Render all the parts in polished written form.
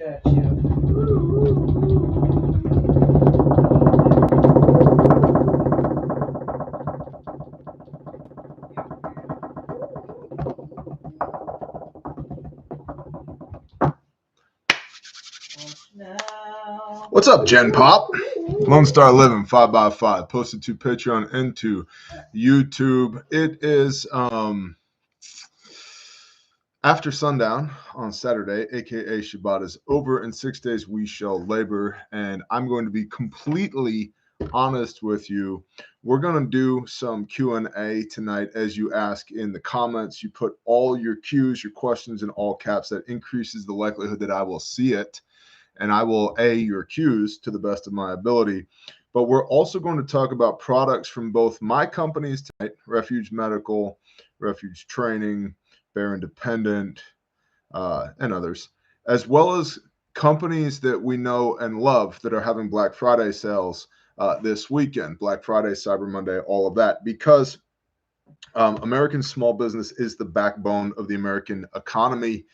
Got you. What's up, Gen Pop? Lone Star Living 5x5 posted to Patreon and to YouTube. It is after sundown on Saturday, aka Shabbat is over. In 6 days we shall labor, and I'm going to be completely honest with you. We're going to do some Q&A tonight. As you ask in the comments, you put all your Q's, your questions in all caps. That increases the likelihood that I will see it, and I will A your Q's to the best of my ability. But we're also going to talk about products from both my companies tonight, Refuge Medical, Refuge Training, Bear Independent, and others, as well as companies that we know and love that are having Black Friday sales this weekend. Black Friday, Cyber Monday, all of that, because American small business is the backbone of the American economy.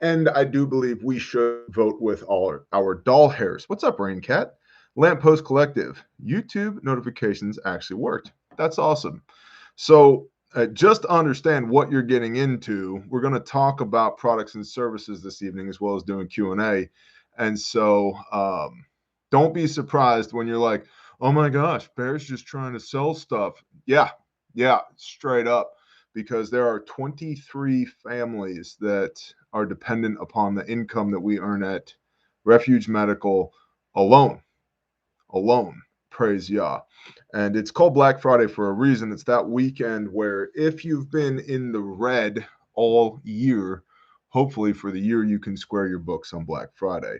And I do believe we should vote with all our doll hairs. What's up, Rain Cat? Lamppost Collective. YouTube notifications actually worked. That's awesome. So just understand what you're getting into. We're going to talk about products and services this evening, as well as doing Q&A. And so don't be surprised when you're like, oh my gosh, Bear's just trying to sell stuff. Yeah, straight up. Because there are 23 families that are dependent upon the income that we earn at Refuge Medical alone. Praise Yah. And it's called Black Friday for a reason. It's that weekend where if you've been in the red all year, hopefully for the year you can square your books on Black Friday.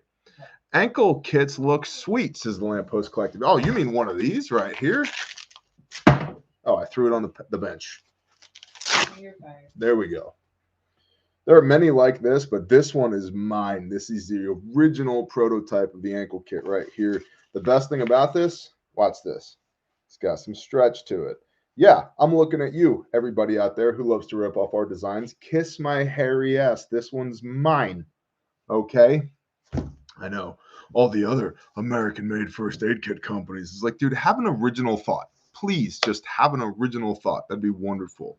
Ankle kits look sweet, says the Lamppost Collective. Oh, you mean one of these right here? Oh, I threw it on the bench. There we go. There are many like this, but this one is mine. This is the original prototype of the ankle kit right here. The best thing about this, watch this. It's got some stretch to it. Yeah, I'm looking at you, everybody out there who loves to rip off our designs. Kiss my hairy ass. This one's mine. Okay? I know. All the other American-made first aid kit companies. It's like, dude, have an original thought. Please just have an original thought. That'd be wonderful.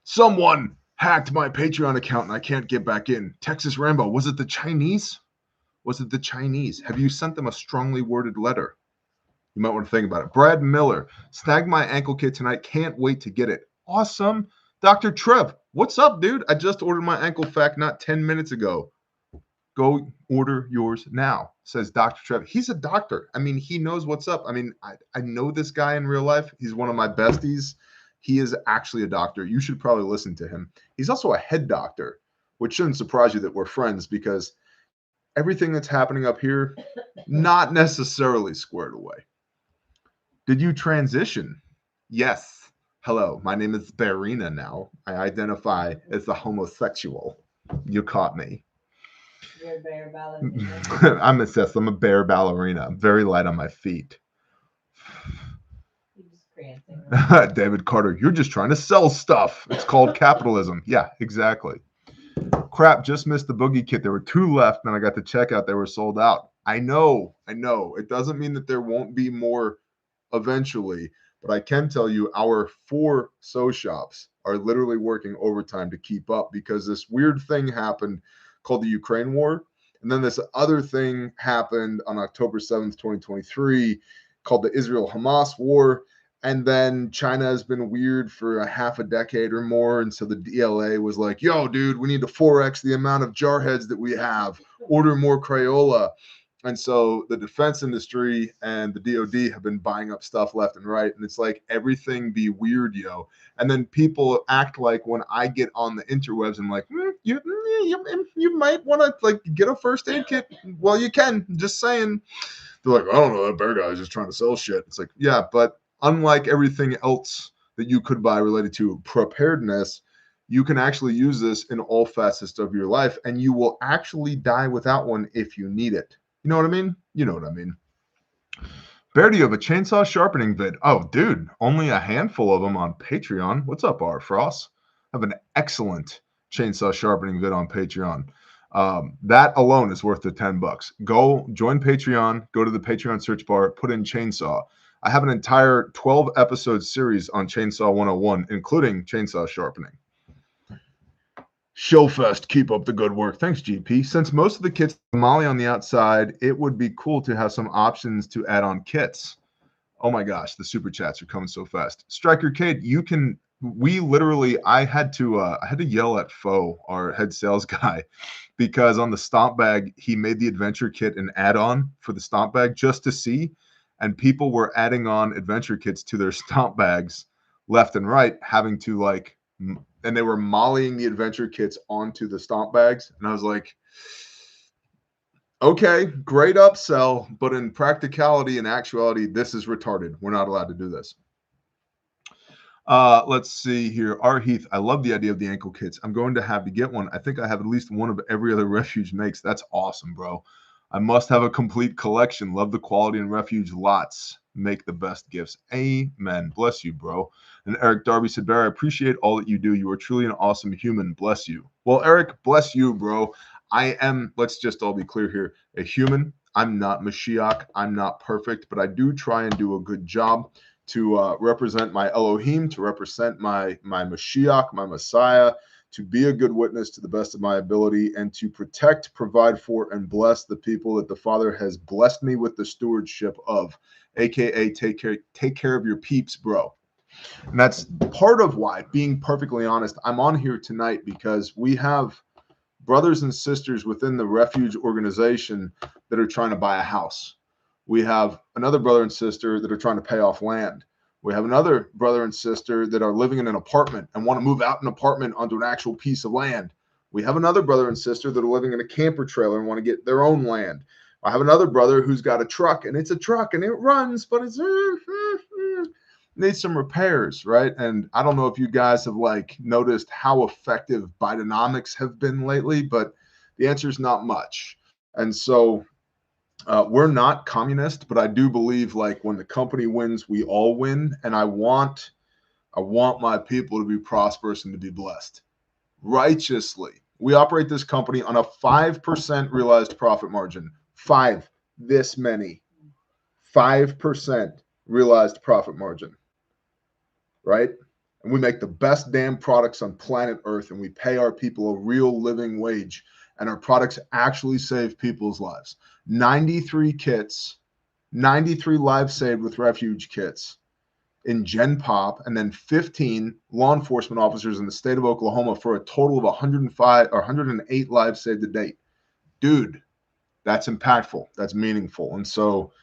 Someone hacked my Patreon account and I can't get back in. Texas Rambo, was it the Chinese? Have you sent them a strongly worded letter? You might want to think about it. Brad Miller, snagged my ankle kit tonight. Can't wait to get it. Awesome. Dr. Trev, what's up, dude? I just ordered my ankle fac not 10 minutes ago. Go order yours now, says Dr. Trev. He's a doctor. I mean, he knows what's up. I mean, I know this guy in real life. He's one of my besties. He is actually a doctor. You should probably listen to him. He's also a head doctor, which shouldn't surprise you that we're friends, because everything that's happening up here, not necessarily squared away. Did you transition? Yes. Hello, my name is Barina now. I identify as the homosexual. You caught me. You're a bear ballerina. I'm obsessed. I'm a bear ballerina. I'm very light on my feet. David Carter, you're just trying to sell stuff. It's called capitalism. Yeah, exactly. Crap, just missed the boogie kit. There were 2 left, and I got to check out. They were sold out. I know. It doesn't mean that there won't be more eventually, but I can tell you our 4 sew shops are literally working overtime to keep up, because this weird thing happened called the Ukraine war. And then this other thing happened on October 7th, 2023, called the Israel-Hamas war. And then China has been weird for a half a decade or more. And so the DLA was like, yo, dude, we need to 4x the amount of jarheads that we have. Order more Crayola. And so the defense industry and the DOD have been buying up stuff left and right. And it's like everything be weird, yo. And then people act like when I get on the interwebs, I'm like, you might want to like get a first aid kit. Well, you can. Just saying. They're like, I don't know, that bear guy is just trying to sell shit. It's like, yeah, but unlike everything else that you could buy related to preparedness, you can actually use this in all facets of your life, and you will actually die without one if you need it. You know what I mean? You know what I mean. Bear, do you have a chainsaw sharpening vid? Oh, dude, only a handful of them on Patreon. What's up, R. Frost? I have an excellent chainsaw sharpening vid on Patreon. That alone is worth the $10. Go join Patreon, go to the Patreon search bar, put in chainsaw. I have an entire 12 episode series on Chainsaw 101, including chainsaw sharpening. Shill-Fest, keep up the good work. Thanks, GP. Since most of the kits have Molly on the outside, it would be cool to have some options to add on kits. Oh my gosh, the super chats are coming so fast. Striker Kate, you can. We literally, I had to yell at Foe, our head sales guy, because on the stomp bag he made the adventure kit an add-on for the stomp bag just to see, and people were adding on adventure kits to their stomp bags left and right, having to like, and they were mollying the adventure kits onto the stomp bags, and I was like, okay, great upsell, but in practicality and actuality, this is retarded. We're not allowed to do this. Let's see here. R. Heath, I love the idea of the ankle kits. I'm going to have to get one. I think I have at least one of every other Refuge makes. That's awesome, bro. I must have a complete collection. Love the quality in Refuge. Lots. Make the best gifts. Amen. Bless you, bro. And Eric Darby said, Barry, I appreciate all that you do. You are truly an awesome human. Bless you. Well, Eric, bless you, bro. I am, let's just all be clear here, a human. I'm not Mashiach. I'm not perfect, but I do try and do a good job to represent my Elohim, to represent my Mashiach, my Messiah, to be a good witness to the best of my ability, and to protect, provide for, and bless the people that the Father has blessed me with the stewardship of, aka take care of your peeps, bro. And that's part of why, being perfectly honest, I'm on here tonight, because we have brothers and sisters within the Refuge organization that are trying to buy a house. We have another brother and sister that are trying to pay off land. We have another brother and sister that are living in an apartment and want to move out an apartment onto an actual piece of land. We have another brother and sister that are living in a camper trailer and want to get their own land. I have another brother who's got a truck, and it's a truck and it runs, but it's needs some repairs, right? And I don't know if you guys have like noticed how effective Bidenomics have been lately, but the answer is not much. And so we're not communist, but I do believe like when the company wins, we all win. And I want my people to be prosperous and to be blessed righteously. We operate this company on a 5% realized profit margin. 5% realized profit margin, right? And we make the best damn products on planet Earth, and we pay our people a real living wage, and our products actually save people's lives. 93 kits, 93 lives saved with Refuge kits in Gen Pop, and then 15 law enforcement officers in the state of Oklahoma for a total of 105 or 108 lives saved to date. Dude, that's impactful. That's meaningful. And so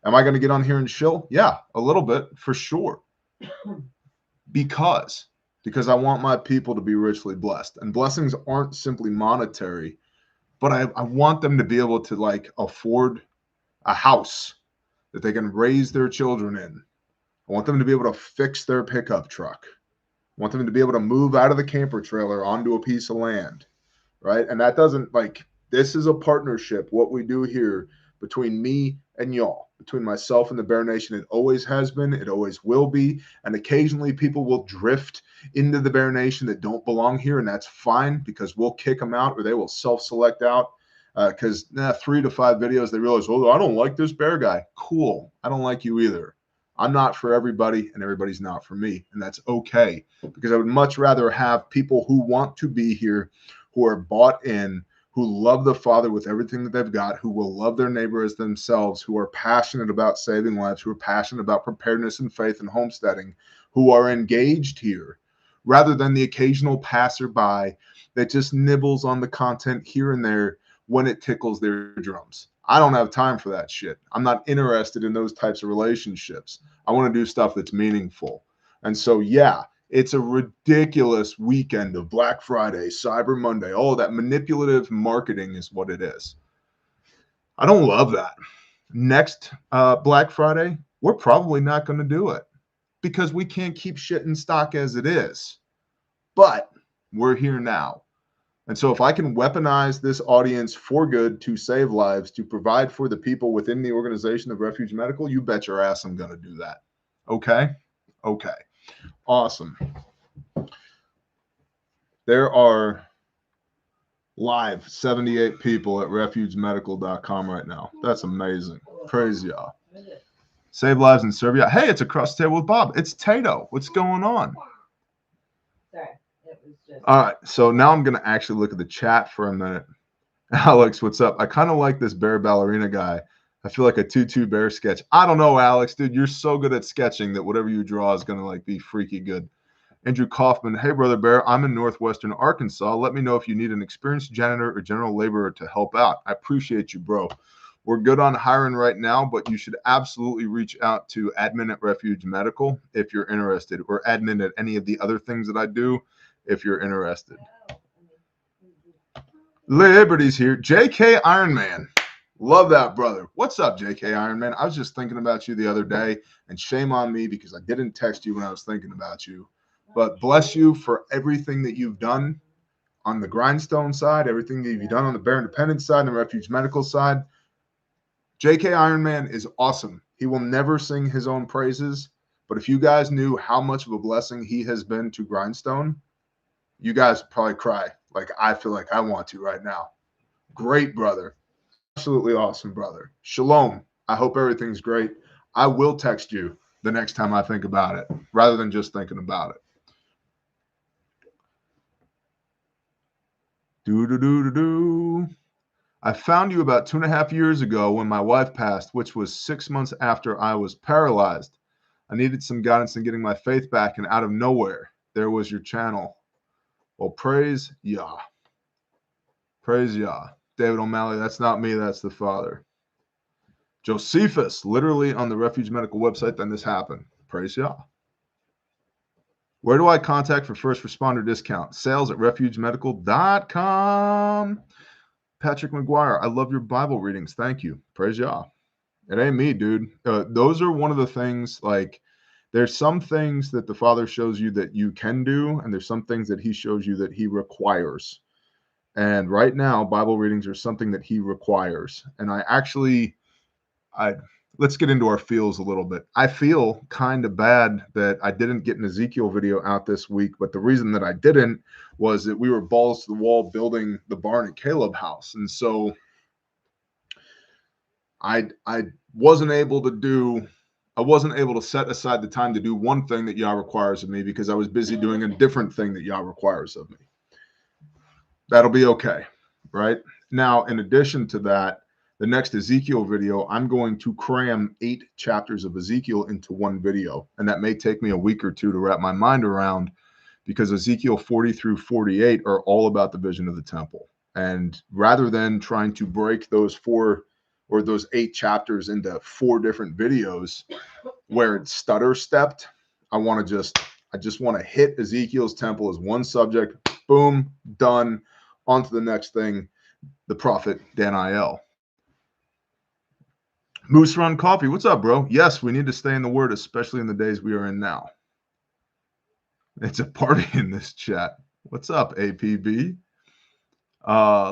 am I going to get on here and shill? Yeah, a little bit for sure. Because I want my people to be richly blessed. And blessings aren't simply monetary, but I want them to be able to like afford a house that they can raise their children in. I want them to be able to fix their pickup truck. I want them to be able to move out of the camper trailer onto a piece of land, right? And that doesn't like, this is a partnership, what we do here between me and y'all, between myself and the Bear Nation. It always has been, it always will be. And occasionally people will drift into the Bear Nation that don't belong here, and that's fine, because we'll kick them out or they will self-select out. Because 3 to 5 videos, they realize, oh, I don't like this bear guy. Cool. I don't like you either. I'm not for everybody, and everybody's not for me. And that's okay, because I would much rather have people who want to be here, who are bought in, who love the Father with everything that they've got, who will love their neighbor as themselves, who are passionate about saving lives, who are passionate about preparedness and faith and homesteading, who are engaged here, rather than the occasional passerby that just nibbles on the content here and there when it tickles their drums. I don't have time for that shit. I'm not interested in those types of relationships. I want to do stuff that's meaningful. And so, yeah, it's a ridiculous weekend of Black Friday, Cyber Monday. All of that manipulative marketing is what it is. I don't love that. Next Black Friday, we're probably not going to do it because we can't keep shit in stock as it is. But we're here now. And so if I can weaponize this audience for good, to save lives, to provide for the people within the organization of Refuge Medical, you bet your ass I'm going to do that. Okay? Okay. Awesome. There are live 78 people at refugemedical.com right now. That's amazing. Praise y'all. Save lives in Serbia. Hey, it's Across the Table with Bob. It's Tato. What's going on? Sorry, it was just. All right, so now I'm going to actually look at the chat for a minute. Alex, what's up? I kind of like this bear ballerina guy. I feel like a tutu bear sketch. I don't know, Alex, dude. You're so good at sketching that whatever you draw is going to like be freaky good. Andrew Kaufman, hey, Brother Bear, I'm in northwestern Arkansas. Let me know if you need an experienced janitor or general laborer to help out. I appreciate you, bro. We're good on hiring right now, but you should absolutely reach out to admin at Refuge Medical if you're interested, or admin at any of the other things that I do if you're interested. Liberty's here. JK Ironman. Love that, brother. What's up, JK Ironman? I was just thinking about you the other day, and shame on me because I didn't text you when I was thinking about you. But bless you for everything that you've done on the Grindstone side, everything that you've done on the Bear Independence side and the Refuge Medical side. JK Ironman is awesome. He will never sing his own praises, but if you guys knew how much of a blessing he has been to Grindstone, you guys would probably cry like I feel like I want to right now. Great, brother. Absolutely awesome, brother. Shalom. I hope everything's great. I will text you the next time I think about it, rather than just thinking about it. I found you about 2.5 years ago when my wife passed, which was 6 months after I was paralyzed. I needed some guidance in getting my faith back, and out of nowhere, there was your channel. Well, praise Yah. Praise Yah. David O'Malley, that's not me, that's the Father. Josephus, literally on the Refuge Medical website, then this happened. Praise Yah. Where do I contact for first responder discount? Sales at refugemedical.com. Patrick McGuire, I love your Bible readings. Thank you. Praise Yah. It ain't me, dude. Those are one of the things, like, there's some things that the Father shows you that you can do, and there's some things that he shows you that he requires. And right now, Bible readings are something that he requires. And let's get into our feels a little bit. I feel kind of bad that I didn't get an Ezekiel video out this week, but the reason that I didn't was that we were balls to the wall building the barn at Caleb House. And so I wasn't able to set aside the time to do one thing that Yah requires of me because I was busy doing a different thing that Yah requires of me. That'll be okay, right? Now, in addition to that, the next Ezekiel video, I'm going to cram 8 chapters of Ezekiel into one video. And that may take me a week or two to wrap my mind around, because Ezekiel 40 through 48 are all about the vision of the temple. And rather than trying to break those 8 chapters into 4 different videos where it's stutter stepped, I just want to hit Ezekiel's temple as one subject. Boom, done. On to the next thing, the prophet Daniel. Moose Run Coffee, what's up, bro? Yes, we need to stay in the word, especially in the days we are in now. It's a party in this chat. What's up, APB?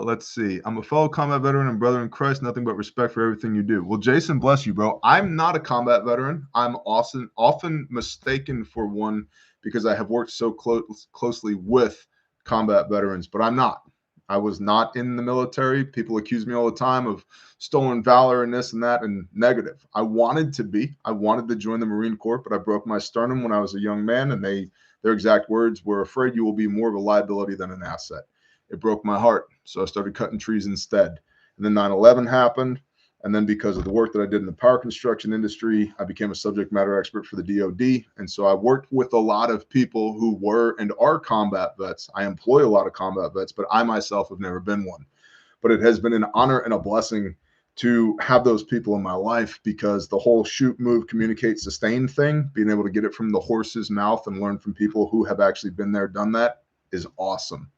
Let's see. I'm a fellow combat veteran and brother in Christ. Nothing but respect for everything you do. Well, Jason, bless you, bro. I'm not a combat veteran. I'm often mistaken for one because I have worked so closely with combat veterans, but I'm not. I was not in the military. People accuse me all the time of stolen valor and this and that, and negative. I wanted to be. I wanted to join the Marine Corps, but I broke my sternum when I was a young man, and their exact words were, afraid you will be more of a liability than an asset. It broke my heart, so I started cutting trees instead. And then 9/11 happened, and then because of the work that I did in the power construction industry, I became a subject matter expert for the DoD. And so I worked with a lot of people who were and are combat vets. I employ a lot of combat vets, but I myself have never been one. But it has been an honor and a blessing to have those people in my life, because the whole shoot, move, communicate, sustain thing, being able to get it from the horse's mouth and learn from people who have actually been there, done that, is awesome.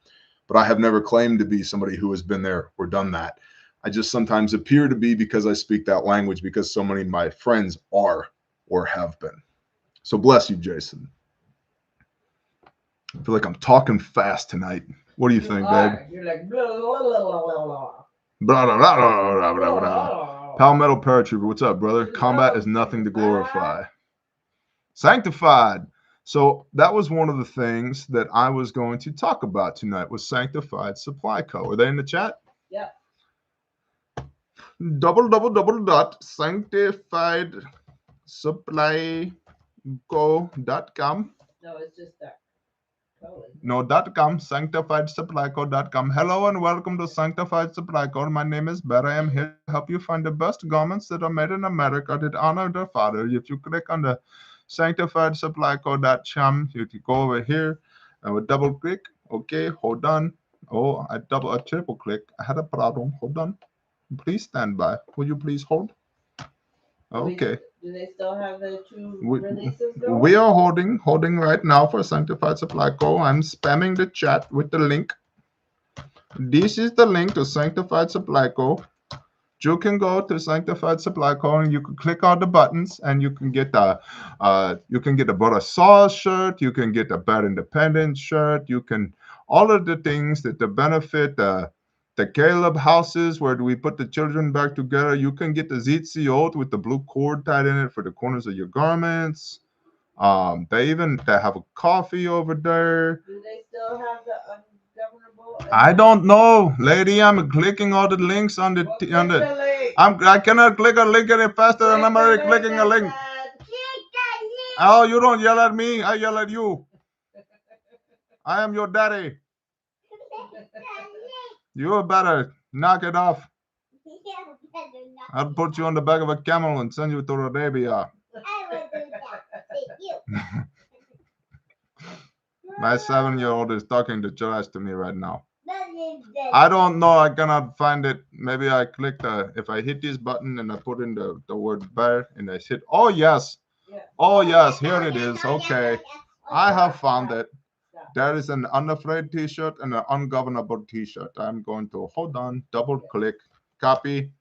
But I have never claimed to be somebody who has been there or done that. I just sometimes appear to be because I speak that language, because so many of my friends are or have been. So bless you, Jason. I feel like I'm talking fast tonight. What do you think, babe? You're like, blah, blah, blah, blah, blah. Blah, blah, blah, blah, blah, blah. Palmetto Paratrooper, what's up, brother? Combat is nothing to glorify. Sanctified. So that was one of the things that I was going to talk about tonight was Sanctified Supply Co. Are they in the chat? Yep. www.sanctifiedsupplyco.com. No, it's just that. No, .com, sanctifiedsupplyco.com. Hello and welcome to Sanctified Supply Co. My name is Bear. I am here to help you find the best garments that are made in America that honor the Father. If you click on the sanctifiedsupplyco.com, you can go over here and we'll double click. Okay, hold on. Oh, I triple click. I had a problem. Hold on. Please stand by. Will you please hold? Okay. Do they still have the two We, releases going? we are holding right now for Sanctified Supply Co. I'm spamming the chat with the link. This is the link to Sanctified Supply Co. You can go to Sanctified Supply Co. and you can click on the buttons and you can get a Brother Saul shirt, you can get a Bad Independent shirt, you can all of the things that the benefit the Caleb houses where we put the children back together. You can get the ZCO with the blue cord tied in it for the corners of your garments. They have a coffee over there. Do they still have the ungovernable? I don't know, lady. I'm clicking all the links on the link. I cannot click a link any faster than I'm already clicking a link. Oh, you don't yell at me. I yell at you. I am your daddy. You better knock it off. I'll put you on the back of a camel and send you to Arabia. My 7-year-old is talking to trash to me right now. I don't know. I cannot find it. Maybe I click if I hit this button and I put in the word bear and I hit. Oh, yes. Oh, yes. Here it is. Okay. I have found it. There is an unafraid t-shirt and an ungovernable t-shirt. I'm going to hold on, double click, copy.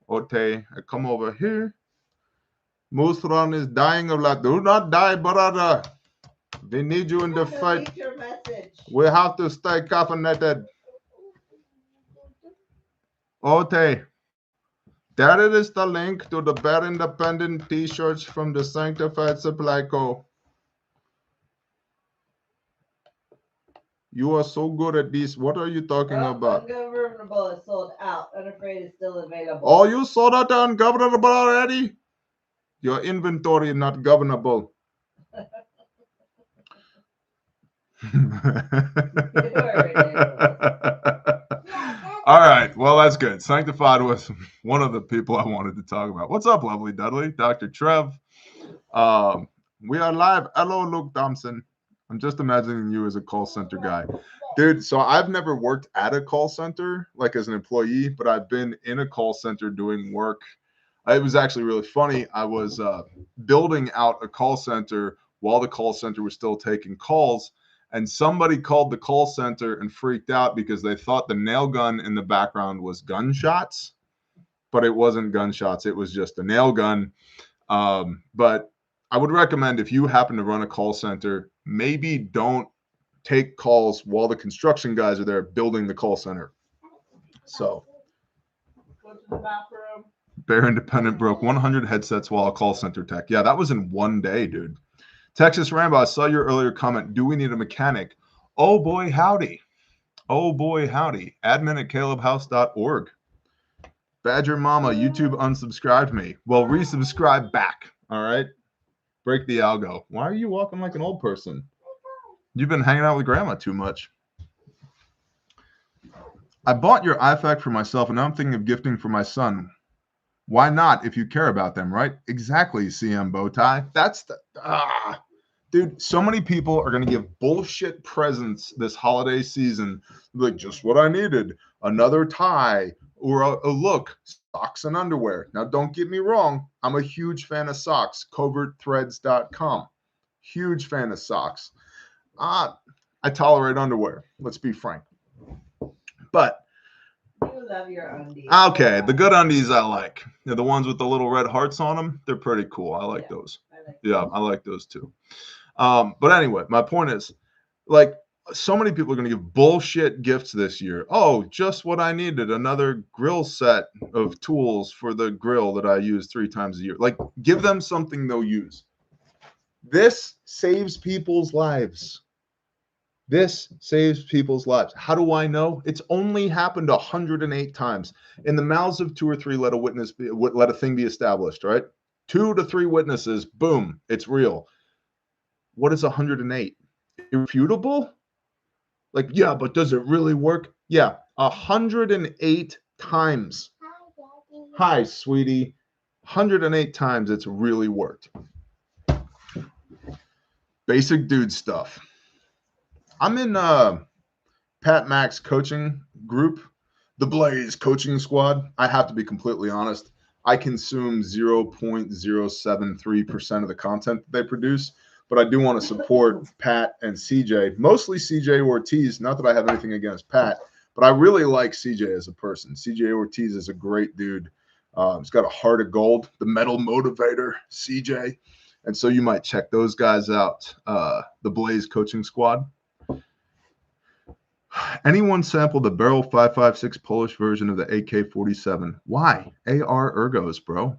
Okay. I come over here. Musron is dying of life. Do not die, brother. We need you in the fight. We have to stay caffeinated. Okay. There it is, the link to the Bear Independent t-shirts from the Sanctified Supply Co. You are so good at these. What are you talking about? Ungovernable is sold out. Unafraid is still available. Oh, you sold out the ungovernable already? Your inventory not governable. All right. Well, that's good. Sanctified was one of the people I wanted to talk about. What's up, lovely Dudley? Dr. Trev. We are live. Hello, Luke Thompson. I'm just imagining you as a call center guy. Dude, so I've never worked at a call center, like as an employee, but I've been in a call center doing work. It was actually really funny. I was building out a call center while the call center was still taking calls. And somebody called the call center and freaked out because they thought the nail gun in the background was gunshots, but it wasn't gunshots. It was just a nail gun. But I would recommend if you happen to run a call center, maybe don't take calls while the construction guys are there building the call center. So, go to the bathroom. Bear Independent broke 100 headsets while a call center tech. Yeah, that was in one day, dude. Texas Rambo, I saw your earlier comment. Do we need a mechanic? Oh, boy, howdy. Oh, boy, howdy. Admin at calebhouse.org. Badger Mama, YouTube unsubscribed me. Well, resubscribe back, all right? Break the algo. Why are you walking like an old person? You've been hanging out with grandma too much. I bought your IFAC for myself, and now I'm thinking of gifting for my son. Why not if you care about them, right? Exactly, CM Bowtie. That's the... Dude, so many people are going to give bullshit presents this holiday season. Like, just what I needed. Another tie or a look. Socks and underwear. Now, don't get me wrong. I'm a huge fan of socks. Covertthreads.com. Huge fan of socks. I tolerate underwear. Let's be frank. But you love your undies. Okay, the good undies I like. The ones with the little red hearts on them, they're pretty cool. I like those. I like those too. But anyway, my point is, like, so many people are going to give bullshit gifts this year. Oh, just what I needed. Another grill set of tools for the grill that I use 3 times a year. Like, give them something they'll use. This saves people's lives. This saves people's lives. How do I know? It's only happened 108 times. In the mouths of 2 or 3, let a thing be established, right? 2 to 3 witnesses, boom, it's real. What is 108? Irrefutable? Like, yeah, but does it really work? Yeah, 108 times. Hi, sweetie. 108 times it's really worked. Basic dude stuff. I'm in Pat Mack's coaching group, the Blaze coaching squad. I have to be completely honest. I consume 0.073% of the content that they produce, but I do want to support Pat and CJ, mostly CJ Ortiz. Not that I have anything against Pat, but I really like CJ as a person. CJ Ortiz is a great dude. He's got a heart of gold, the metal motivator, CJ. And so you might check those guys out, the Blaze coaching squad. Anyone sample the Barrel 5.56 Polish version of the AK-47? Why? AR ergos, bro.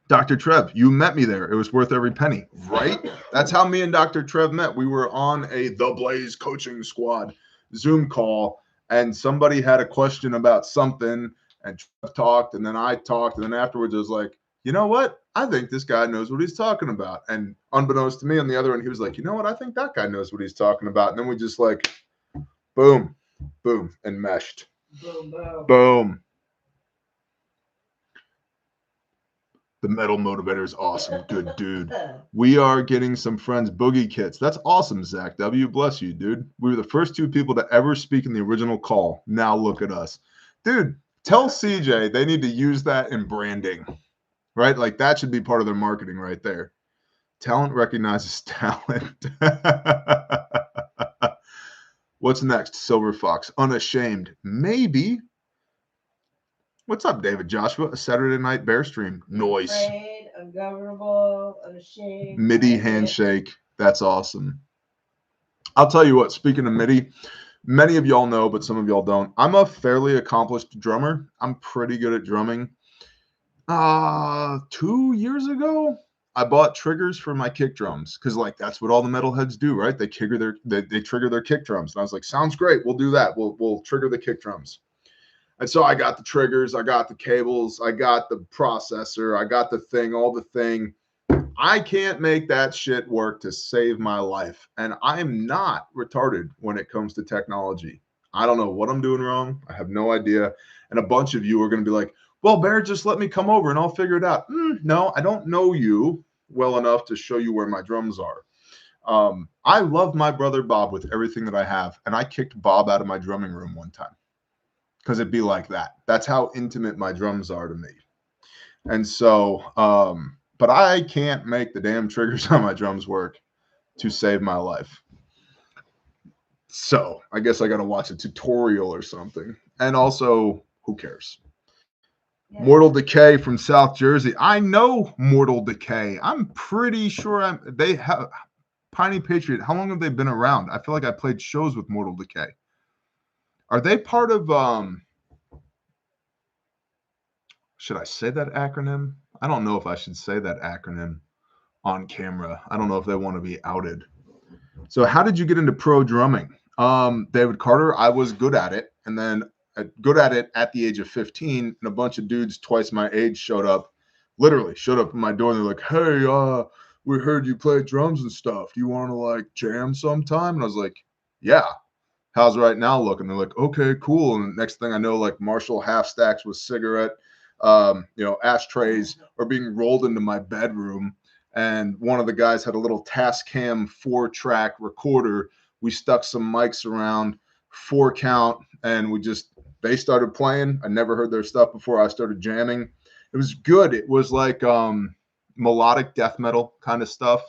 Dr. Trev, you met me there. It was worth every penny, right? That's how me and Dr. Trev met. We were on The Blaze coaching squad Zoom call, and somebody had a question about something, and Trev talked, and then I talked, and then afterwards I was like, you know what? I think this guy knows what he's talking about. And unbeknownst to me on the other end, he was like, you know what? I think that guy knows what he's talking about. And then we just like, boom, boom, and meshed. Boom, boom. Boom. The metal motivator is awesome. Good dude. We are getting some friends boogie kits. That's awesome, Zach W. Bless you, dude. We were the first 2 people to ever speak in the original call. Now look at us. Dude, tell CJ they need to use that in branding, right? Like that should be part of their marketing right there. Talent recognizes talent. What's next? Silver Fox. Unashamed. Maybe. What's up, David Joshua? A Saturday night bear stream. Noise. Afraid, ungovernable, unashamed. MIDI handshake. That's awesome. I'll tell you what, speaking of MIDI, many of y'all know, but some of y'all don't. I'm a fairly accomplished drummer. I'm pretty good at drumming. 2 years ago, I bought triggers for my kick drums because, like, that's what all the metalheads do, right? They trigger their kick drums. And I was like, sounds great. We'll do that. We'll trigger the kick drums. And so I got the triggers, I got the cables, I got the processor, I got the thing, all the thing. I can't make that shit work to save my life. And I'm not retarded when it comes to technology. I don't know what I'm doing wrong. I have no idea. And a bunch of you are going to be like, well, Bear, just let me come over and I'll figure it out. No, I don't know you well enough to show you where my drums are. I love my brother Bob with everything that I have. And I kicked Bob out of my drumming room one time. Because it'd be like that. That's how intimate my drums are to me. And so, but I can't make the damn triggers on my drums work to save my life. So I guess I got to watch a tutorial or something. And also, who cares? Yeah. Mortal Decay from South Jersey. I know Mortal Decay. I'm pretty sure they have Piney Patriot. How long have they been around? I feel like I played shows with Mortal Decay. Are they part of should I say that acronym? I don't know if I should say that acronym on camera. I don't know if they want to be outed. So how did you get into pro drumming? David Carter, I was good at it. And then good at it at the age of 15. And a bunch of dudes twice my age showed up at my door. And they're like, hey, we heard you play drums and stuff. Do you want to like jam sometime? And I was like, yeah. How's right now looking? They're like, okay, cool. And the next thing I know, like Marshall half stacks with cigarette, ashtrays are being rolled into my bedroom. And one of the guys had a little Tascam 4-track recorder. We stuck some mics around, 4 count, and they started playing. I never heard their stuff before I started jamming. It was good. It was like melodic death metal kind of stuff.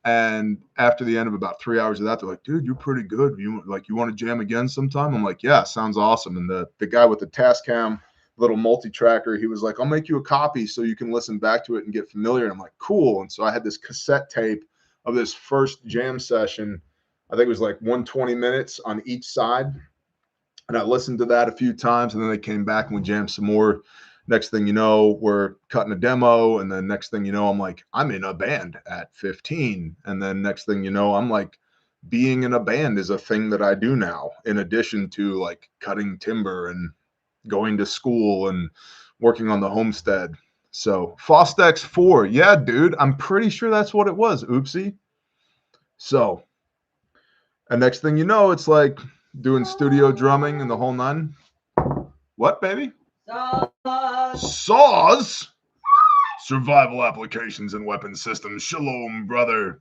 And after the end of about 3 hours of that, they're like, dude, you're pretty good. You want to jam again sometime? I'm like, yeah, sounds awesome. And the guy with the Tascam little multi-tracker, he was like, I'll make you a copy so you can listen back to it and get familiar. And I'm like, cool. And so I had this cassette tape of this first jam session. I think it was like 120 minutes on each side. And I listened to that a few times, and then they came back and we jammed some more. Next thing you know, we're cutting a demo. And then next thing you know, I'm like, I'm in a band at 15. And then next thing you know, I'm like, being in a band is a thing that I do now, in addition to like cutting timber and going to school and working on the homestead. So Fostex 4. Yeah, dude, I'm pretty sure that's what it was. Oopsie. So, and next thing you know, it's like doing studio drumming and the whole nine. What, baby? Saws. Survival applications and weapon systems. Shalom, brother.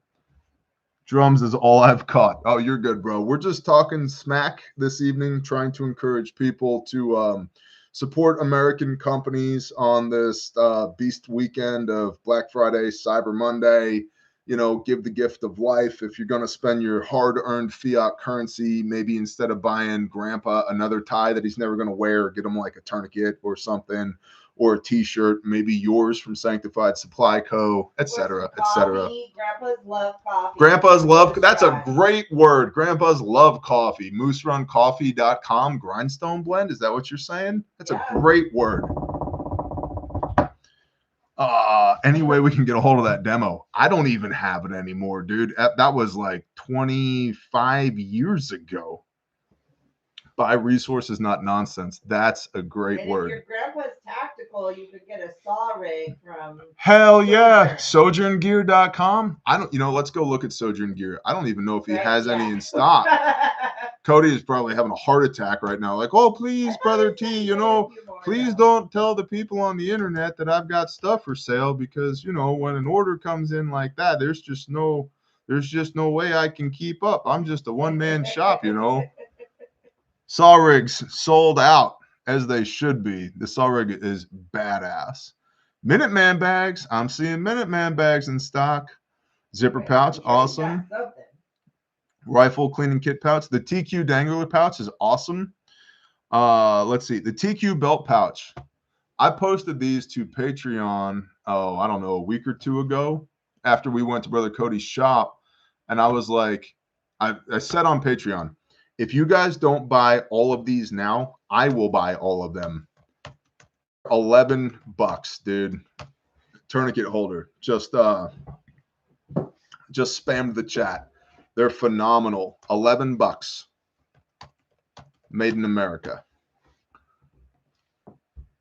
Drums is all I've caught. Oh, you're good, bro. We're just talking smack this evening, trying to encourage people to support American companies on this beast weekend of Black Friday, Cyber Monday. You know, give the gift of life. If you're going to spend your hard-earned fiat currency, maybe instead of buying grandpa another tie that he's never going to wear, get him like a tourniquet or something, or a t-shirt, maybe yours from Sanctified Supply Co., etc., etc. Grandpas love coffee. Grandpas love, that's a great word. Grandpas love coffee. MooseRunCoffee.com, grindstone blend. Is that what you're saying? That's a great word. Any way we can get a hold of that demo. I don't even have it anymore, dude. That was like 25 years ago. Buy resources, not nonsense. That's a great word. If your grandpa's tactical, you could get a saw rig from Hell yeah. SojournGear.com. I don't, let's go look at Sojourn Gear. I don't even know if he has any in stock. Cody is probably having a heart attack right now. Like, oh, please, Brother T, please don't tell the people on the internet that I've got stuff for sale, because, when an order comes in like that, there's just no way I can keep up. I'm just a one-man shop, Saw rigs sold out, as they should be. The saw rig is badass. Minuteman bags. I'm seeing Minuteman bags in stock. Zipper pouch, awesome. Rifle cleaning kit pouch. The TQ dangler pouch is awesome. Let's see. The TQ belt pouch. I posted these to Patreon, I don't know, a week or two ago after we went to Brother Cody's shop. And I was like, I said on Patreon, if you guys don't buy all of these now, I will buy all of them. $11, dude. Tourniquet holder. Just spammed the chat. They're phenomenal. $11. Made in America.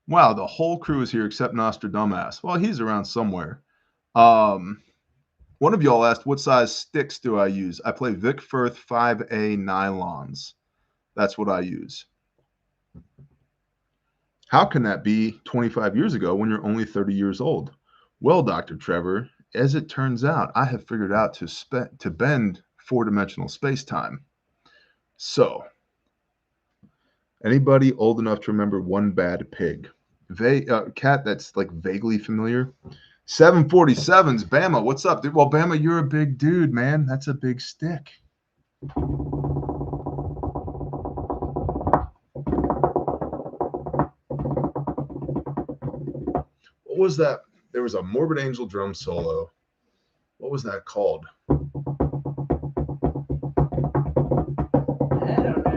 Wow, the whole crew is here except Nostradamus. Well, he's around somewhere. One of y'all asked, what size sticks do I use? I play Vic Firth 5A nylons. That's what I use. How can that be 25 years ago when you're only 30 years old? Well, Dr. Trevor, as it turns out, I have figured out to bend four-dimensional space-time. So, anybody old enough to remember One Bad Pig? Cat that's like vaguely familiar. 747s, Bama, what's up, dude? Well, Bama, you're a big dude, man. That's a big stick. What was that? There was a Morbid Angel drum solo. What was that called? I don't know.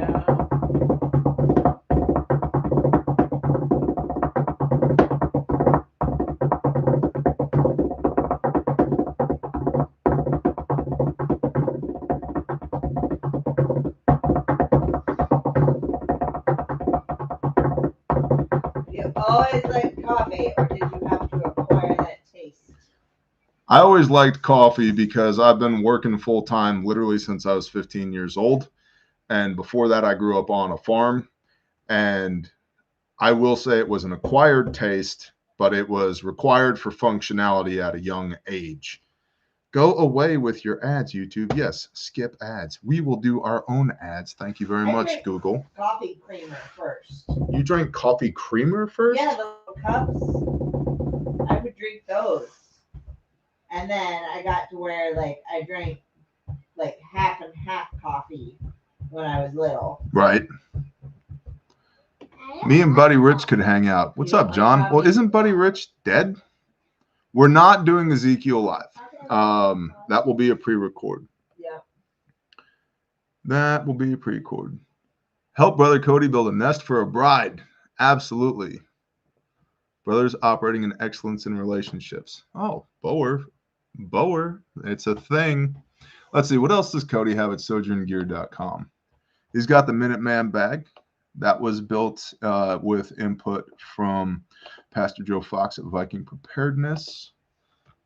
You always liked coffee, or did you have to acquire that taste? I always liked coffee because I've been working full-time literally since I was 15 years old. And before that, I grew up on a farm. And I will say it was an acquired taste, but it was required for functionality at a young age. Go away with your ads, YouTube. Yes, skip ads. We will do our own ads. Thank you very much, Google. Coffee creamer first. You drank coffee creamer first? Yeah, the little cups. I would drink those. And then I got to where I drank half and half coffee when I was little. Right. Me and Buddy Rich could hang out. What's up, John? Well, isn't Buddy Rich dead? We're not doing Ezekiel live. That will be a pre-record. Yeah. That will be a pre-record. Help Brother Cody build a nest for a bride. Absolutely. Brothers operating in excellence in relationships. Oh, Bower. It's a thing. Let's see. What else does Cody have at sojourngear.com? He's got the Minuteman bag that was built with input from Pastor Joe Fox at Viking Preparedness.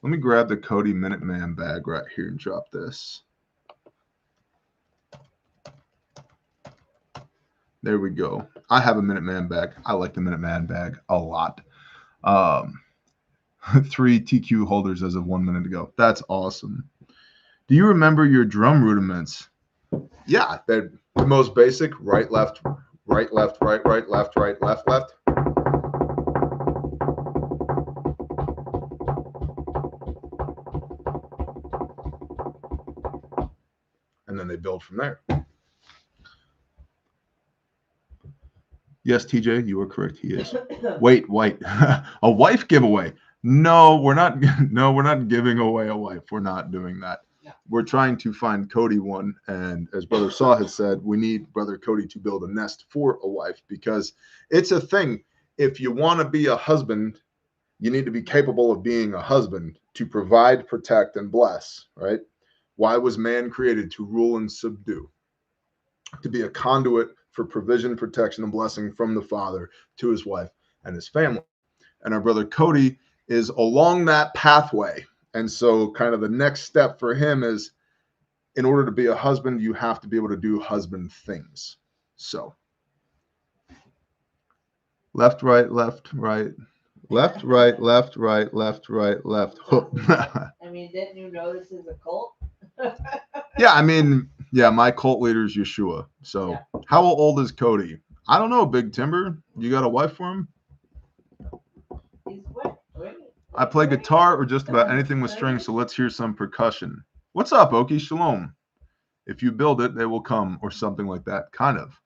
Let me grab the Cody Minuteman bag right here and drop this. There we go. I have a Minuteman bag. I like the Minuteman bag a lot. 3 TQ holders as of 1 minute ago. That's awesome. Do you remember your drum rudiments? Yeah, they're the most basic. Right, left, right, left, right, right, left, right, left, left. And then they build from there. Yes, TJ, you are correct. He is. Wait, a wife giveaway. No, we're not. No, we're not giving away a wife. We're not doing that. No. We're trying to find Cody one. And as Brother Saw had said, we need Brother Cody to build a nest for a wife because it's a thing. If you want to be a husband, you need to be capable of being a husband to provide, protect, and bless, right? Why was man created? To rule and subdue, to be a conduit for provision, protection, and blessing from the Father to his wife and his family. And our brother Cody is along that pathway. And so kind of the next step for him is, in order to be a husband, you have to be able to do husband things. So left, right, left, right, left, right, left, right, left, right, left. I mean, didn't you know this is a cult? Yeah, I mean, yeah, my cult leader is Yeshua. So Yeah. How old is Cody? I don't know, Big Timber. You got a wife for him? He's what? I play guitar or just about anything with strings, so let's hear some percussion. What's up, Okie? Shalom. If you build it, they will come, or something like that. Kind of.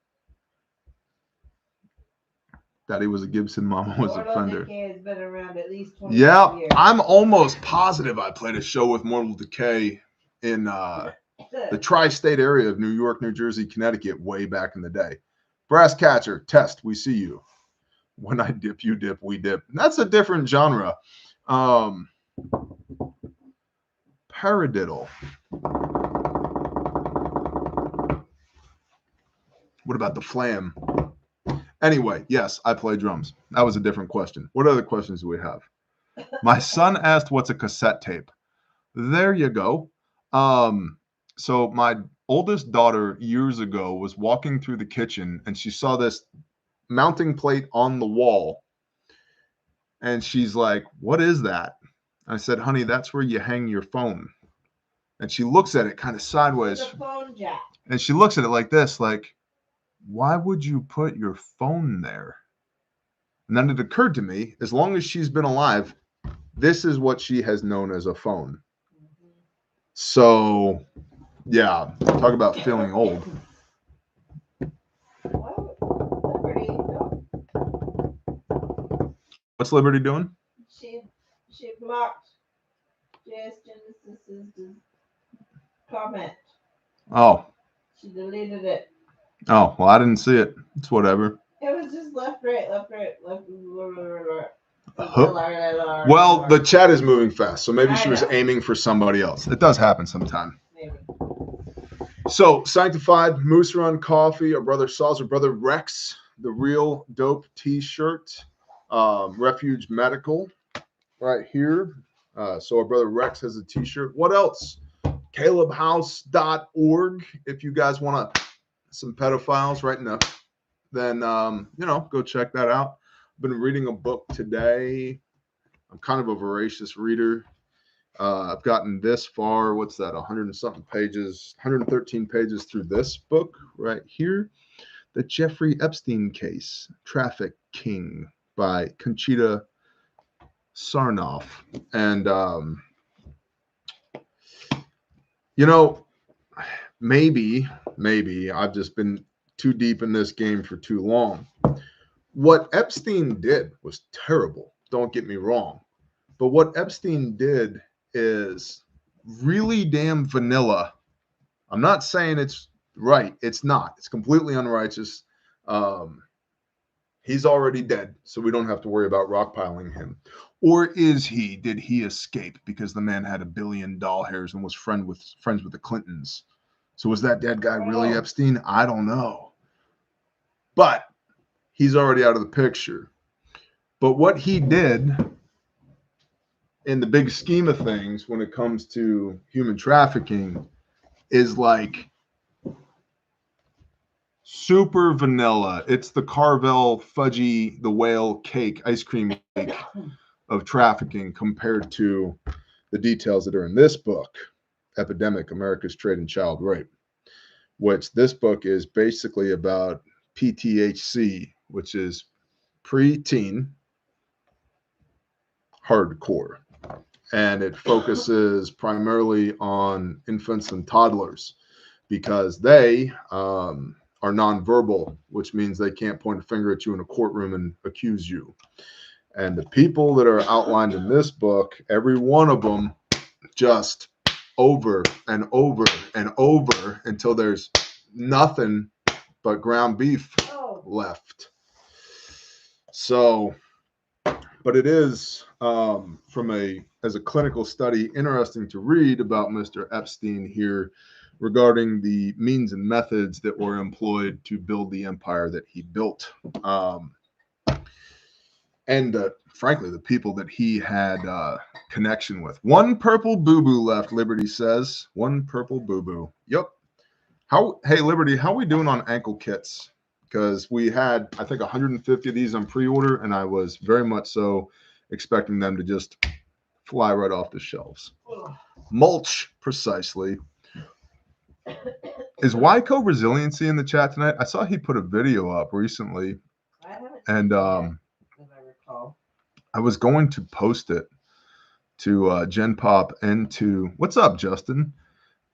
Daddy was a Gibson, Mama was a Fender. Has been around at least 20 Yeah, years. I'm almost positive I played a show with Mortal Decay in the tri-state area of New York, New Jersey, Connecticut, way back in the day. Brass Catcher, test, we see you. When I dip, you dip, we dip. That's a different genre. Paradiddle. What about the flam? Anyway, yes, I play drums. That was a different question. What other questions do we have? My son asked, what's a cassette tape? There you go. So my oldest daughter years ago was walking through the kitchen and she saw this mounting plate on the wall. And she's like, what is that? I said, honey, that's where you hang your phone. And she looks at it kind of sideways. It's a phone jack. And she looks at it like this, like, why would you put your phone there? And then it occurred to me, as long as she's been alive, this is what she has known as a phone. Mm-hmm. So, yeah, talk about feeling old. Liberty, What's Liberty doing? She blocked J.S. Genesis's comment. Oh. She deleted it. Oh, well, I didn't see it. It's whatever. It was just left, right, left, right, left. Well, the chat is moving fast, so maybe she was aiming for somebody else. It does happen sometime. Maybe. So, Sanctified, Moose Run Coffee, our brother Saul's, our brother Rex, the Real Dope T-shirt, Refuge Medical, right here. So our brother Rex has a T-shirt. What else? CalebHouse.org. If you guys want some pedophiles right now, then go check that out. I've been reading a book today. I'm kind of a voracious reader. I've gotten this far. What's that? 100 and something pages, 113 pages through this book right here. The Jeffrey Epstein Case, Trafficking by Conchita Sarnoff. And, maybe I've just been too deep in this game for too long. What Epstein did was terrible. Don't get me wrong. But what Epstein did is really damn vanilla. I'm not saying it's right. It's not. It's completely unrighteous. He's already dead, so we don't have to worry about rockpiling him. Or is he? Did he escape because the man had $1 billion hairs and was friends with the Clintons? So was that dead guy really Epstein? I don't know. But he's already out of the picture. But what he did in the big scheme of things when it comes to human trafficking is like super vanilla. It's the Carvel fudgy, the whale cake, ice cream cake of trafficking compared to the details that are in this book, Epidemic, America's Trade in Child Rape, which this book is basically about PTHC, which is preteen hardcore. And it focuses primarily on infants and toddlers because they are nonverbal, which means they can't point a finger at you in a courtroom and accuse you. And the people that are outlined in this book, every one of them just over and over and over until there's nothing but ground beef left. So, but it is as a clinical study, interesting to read about Mr. Epstein here regarding the means and methods that were employed to build the empire that he built. And frankly, the people that he had connection with. One purple boo-boo left, Liberty says. One purple boo-boo. Yep. Hey, Liberty, how are we doing on ankle kits? Because we had, I think, 150 of these on pre-order, and I was very much so expecting them to just fly right off the shelves. Mulch, precisely. Is Wyco Resiliency in the chat tonight? I saw he put a video up recently, and I was going to post it to Gen Pop and to, what's up, Justin?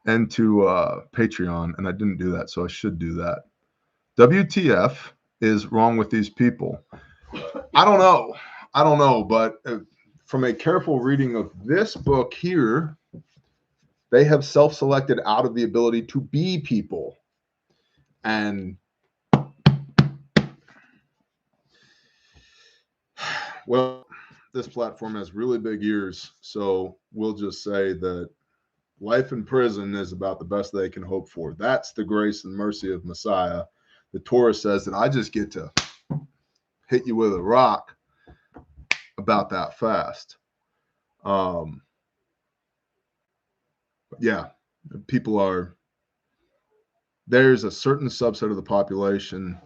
And to Patreon, and I didn't do that, so I should do that. WTF is wrong with these people? I don't know, but from a careful reading of this book here, they have self-selected out of the ability to be people. And well, this platform has really big ears, so we'll just say that life in prison is about the best they can hope for. That's the grace and mercy of Messiah. The Torah says that I just get to hit you with a rock about that fast. Yeah, people are, there's a certain subset of the population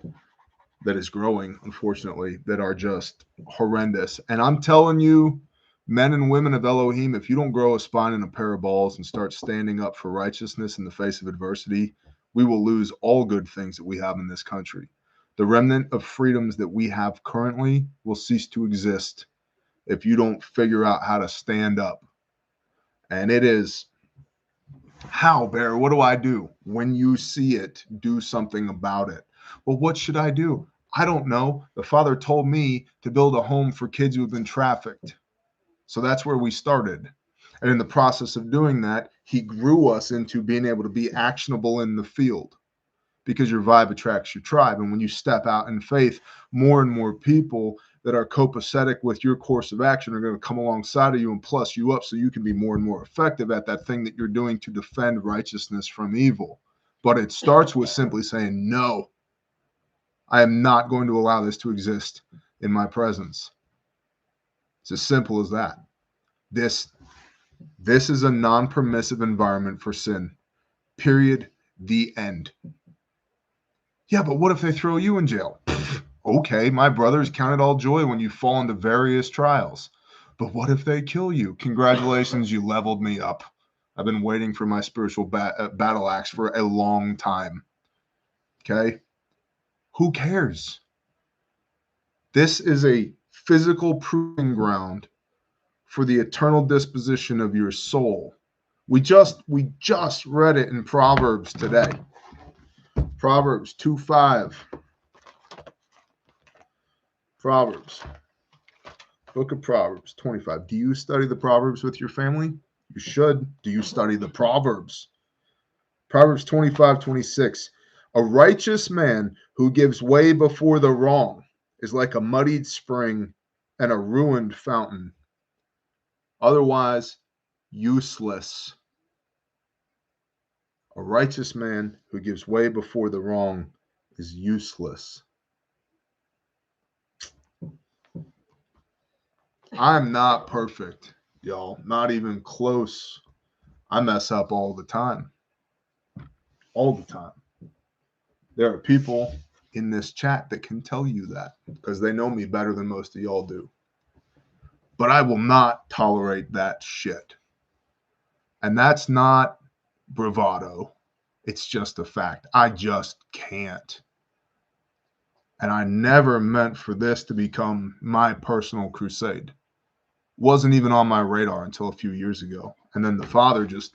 that is growing, unfortunately, that are just horrendous. And I'm telling you, men and women of Elohim, if you don't grow a spine and a pair of balls and start standing up for righteousness in the face of adversity, we will lose all good things that we have in this country. The remnant of freedoms that we have currently will cease to exist if you don't figure out how to stand up. And it is, how, Bear? What do I do? When you see it, do something about it. Well, what should I do? I don't know. The Father told me to build a home for kids who have been trafficked. So that's where we started. And in the process of doing that, he grew us into being able to be actionable in the field, because your vibe attracts your tribe. And when you step out in faith, more and more people that are copacetic with your course of action are going to come alongside of you and plus you up so you can be more and more effective at that thing that you're doing to defend righteousness from evil. But it starts with simply saying, no, I am not going to allow this to exist in my presence. It's as simple as that. This is a non-permissive environment for sin. Period. The end. Yeah, but what if they throw you in jail? Okay, my brothers, count it all joy when you fall into various trials. But what if they kill you? Congratulations, you leveled me up. I've been waiting for my spiritual battle axe for a long time. Okay? Who cares? This is a physical proving ground for the eternal disposition of your soul. We just read it in Proverbs today. Proverbs 2:5. Proverbs. Book of Proverbs 25. Do you study the Proverbs with your family? You should. Do you study the Proverbs? Proverbs 25:26. A righteous man who gives way before the wrong is like a muddied spring and a ruined fountain, otherwise useless. A righteous man who gives way before the wrong is useless. I'm not perfect, y'all. Not even close. I mess up all the time. All the time. There are people in this chat that can tell you that because they know me better than most of y'all do. But I will not tolerate that shit. And that's not bravado. It's just a fact. I just can't. And I never meant for this to become my personal crusade. Wasn't even on my radar until a few years ago. And then the Father just,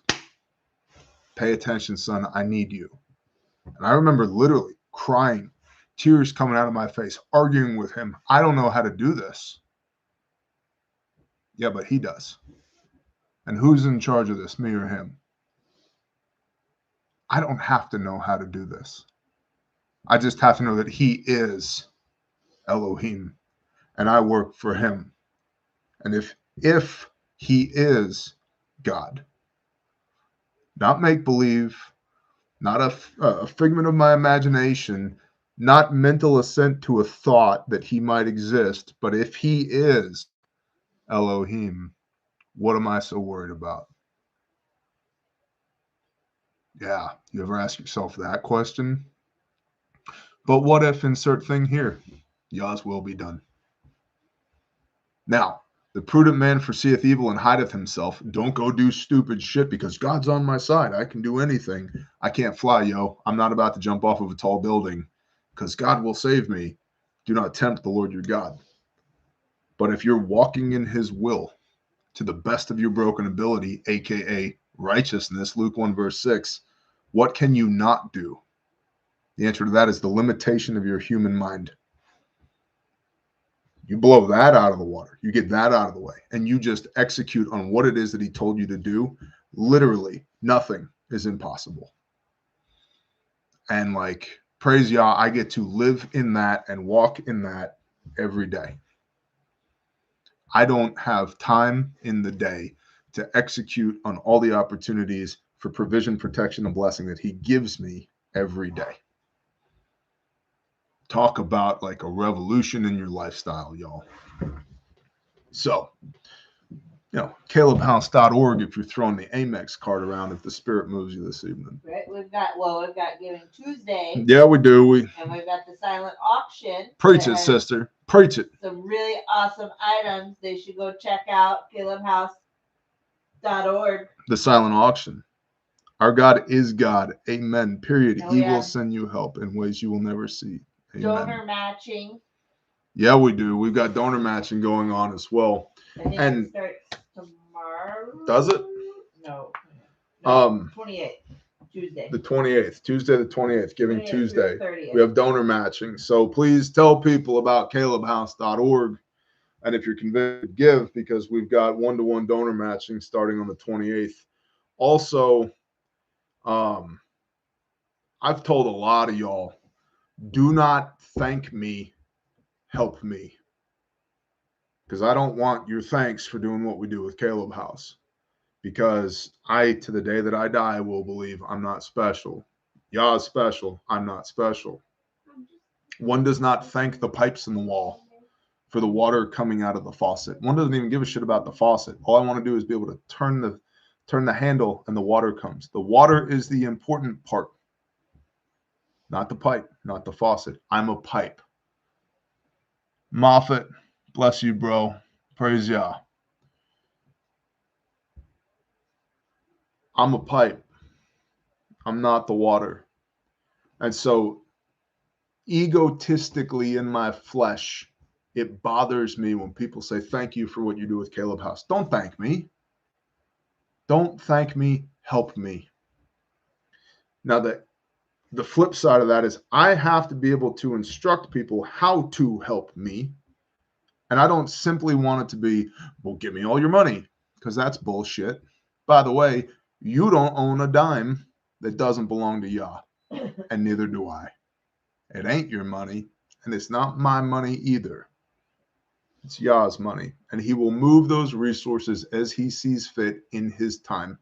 pay attention, son, I need you. And I remember literally crying, tears coming out of my face, arguing with him. I don't know how to do this. Yeah, but he does. And who's in charge of this, me or him? I don't have to know how to do this. I just have to know that he is Elohim and I work for him. And if he is God, not make believe, not a figment of my imagination, not mental assent to a thought that he might exist, but if he is Elohim, what am I so worried about? Yeah, you ever ask yourself that question? But what if, insert thing here, Yah's will be done? Now, the prudent man foreseeth evil and hideth himself. Don't go do stupid shit because God's on my side. I can do anything. I can't fly, yo. I'm not about to jump off of a tall building because God will save me. Do not tempt the Lord your God. But if you're walking in his will to the best of your broken ability, aka righteousness, Luke 1 verse 6, what can you not do? The answer to that is the limitation of your human mind. You blow that out of the water. You get that out of the way. And you just execute on what it is that he told you to do. Literally, nothing is impossible. And like, praise Yah, I get to live in that and walk in that every day. I don't have time in the day to execute on all the opportunities for provision, protection, and blessing that he gives me every day. Talk about like a revolution in your lifestyle, y'all. So, calebhouse.org if you're throwing the Amex card around if the spirit moves you this evening. Right, we've got Giving Tuesday. Yeah, we do. And we've got the silent auction. Preach it, sister. Preach it. Some really awesome items. They should go check out calebhouse.org. The silent auction. Our God is God. Amen. Period. He will send you help in ways you will never see. Amen. Donor matching. Yeah, we do. We've got donor matching going on as well. I think it starts tomorrow. Does it? No. 28th. Tuesday. The 28th. Tuesday the 28th. Giving Tuesday. We have donor matching. So please tell people about calebhouse.org. And if you're convicted, give, because we've got one-to-one donor matching starting on the 28th. Also, I've told a lot of y'all, do not thank me, help me. Because I don't want your thanks for doing what we do with Caleb House. Because I, to the day that I die, will believe I'm not special. Yah is special. I'm not special. One does not thank the pipes in the wall for the water coming out of the faucet. One doesn't even give a shit about the faucet. All I want to do is be able to turn the handle and the water comes. The water is the important part. Not the pipe, not the faucet. I'm a pipe. Moffat, bless you, bro. Praise Yah. I'm a pipe. I'm not the water. And so egotistically in my flesh, it bothers me when people say, thank you for what you do with Caleb House. Don't thank me. Don't thank me. Help me. Now, the flip side of that is I have to be able to instruct people how to help me. And I don't simply want it to be, well, give me all your money, because that's bullshit. By the way, you don't own a dime that doesn't belong to Yah, and neither do I. It ain't your money. And it's not my money either. It's Yah's money. And he will move those resources as he sees fit in his time,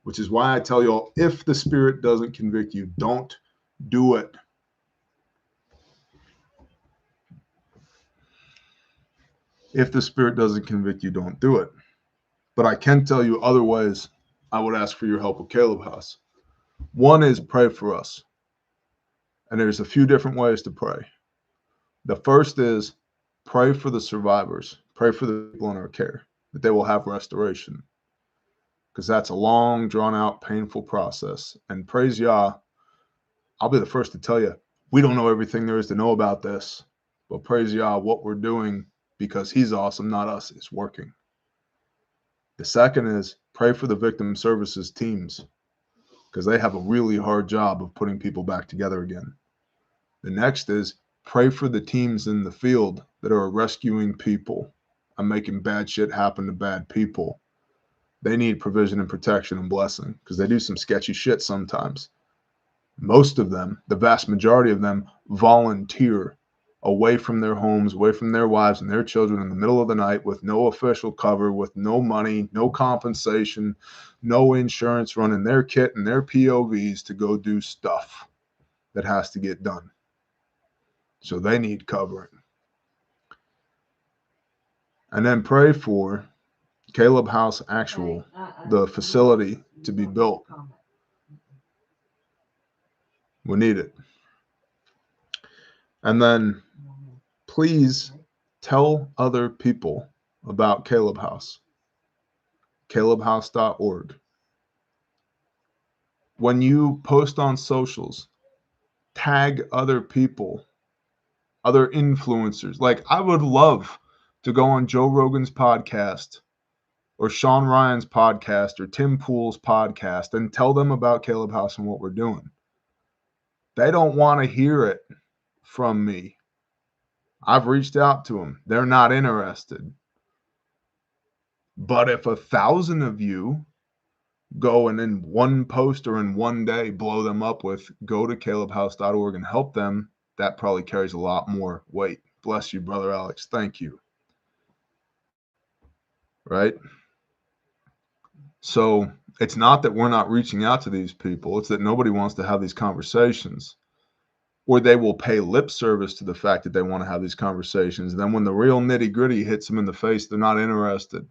which is why I tell y'all, if the Spirit doesn't convict you, don't do it. If the Spirit doesn't convict you, don't do it. But I can tell you other ways I would ask for your help with Caleb House. One is pray for us. And there's a few different ways to pray. The first is pray for the survivors. Pray for the people in our care, that they will have restoration. Because that's a long, drawn-out, painful process. And praise Yah, I'll be the first to tell you, we don't know everything there is to know about this. But praise Yah, what we're doing, because he's awesome, not us, is working. The second is pray for the victim services teams, because they have a really hard job of putting people back together again. The next is pray for the teams in the field that are rescuing people and making bad shit happen to bad people. They need provision and protection and blessing because they do some sketchy shit sometimes. Most of them, the vast majority of them, volunteer away from their homes, away from their wives and their children in the middle of the night with no official cover, with no money, no compensation, no insurance, running their kit and their POVs to go do stuff that has to get done. So they need covering. And then pray for Caleb House Actual, the facility to be built. We need it. And then please tell other people about Caleb House, calebhouse.org. When you post on socials, tag other people, other influencers. Like, I would love to go on Joe Rogan's podcast or Sean Ryan's podcast or Tim Pool's podcast and tell them about Caleb House and what we're doing. They don't want to hear it from me. I've reached out to them. They're not interested. But if 1,000 of you go and in one post or in one day blow them up with go to calebhouse.org and help them, that probably carries a lot more weight. Bless you, Brother Alex. Thank you. Right? So it's not that we're not reaching out to these people. It's that nobody wants to have these conversations. Or they will pay lip service to the fact that they want to have these conversations. And then when the real nitty gritty hits them in the face, they're not interested.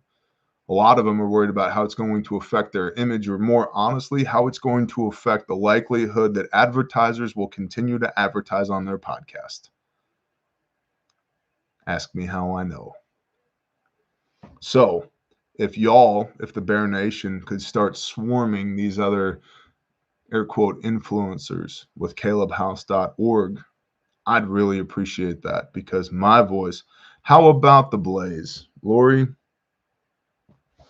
A lot of them are worried about how it's going to affect their image, or more honestly, how it's going to affect the likelihood that advertisers will continue to advertise on their podcast. Ask me how I know. So if the Bear Nation could start swarming these other air quote influencers with calebhouse.org, I'd really appreciate that, because my voice. How about the Blaze? Lori,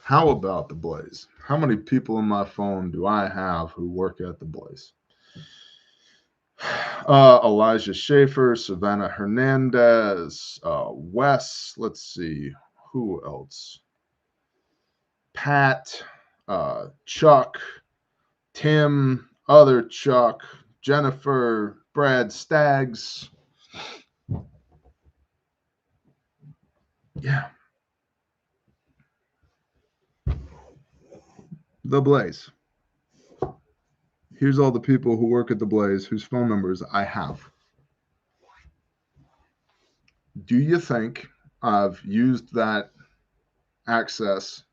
how about the Blaze? How many people in my phone do I have who work at the Blaze? Elijah Schaefer, Savannah Hernandez, Wes, let's see, who else? Pat, Chuck, Tim, other Chuck, Jennifer, Brad Staggs. Yeah. The Blaze. Here's all the people who work at the Blaze whose phone numbers I have. Do you think I've used that access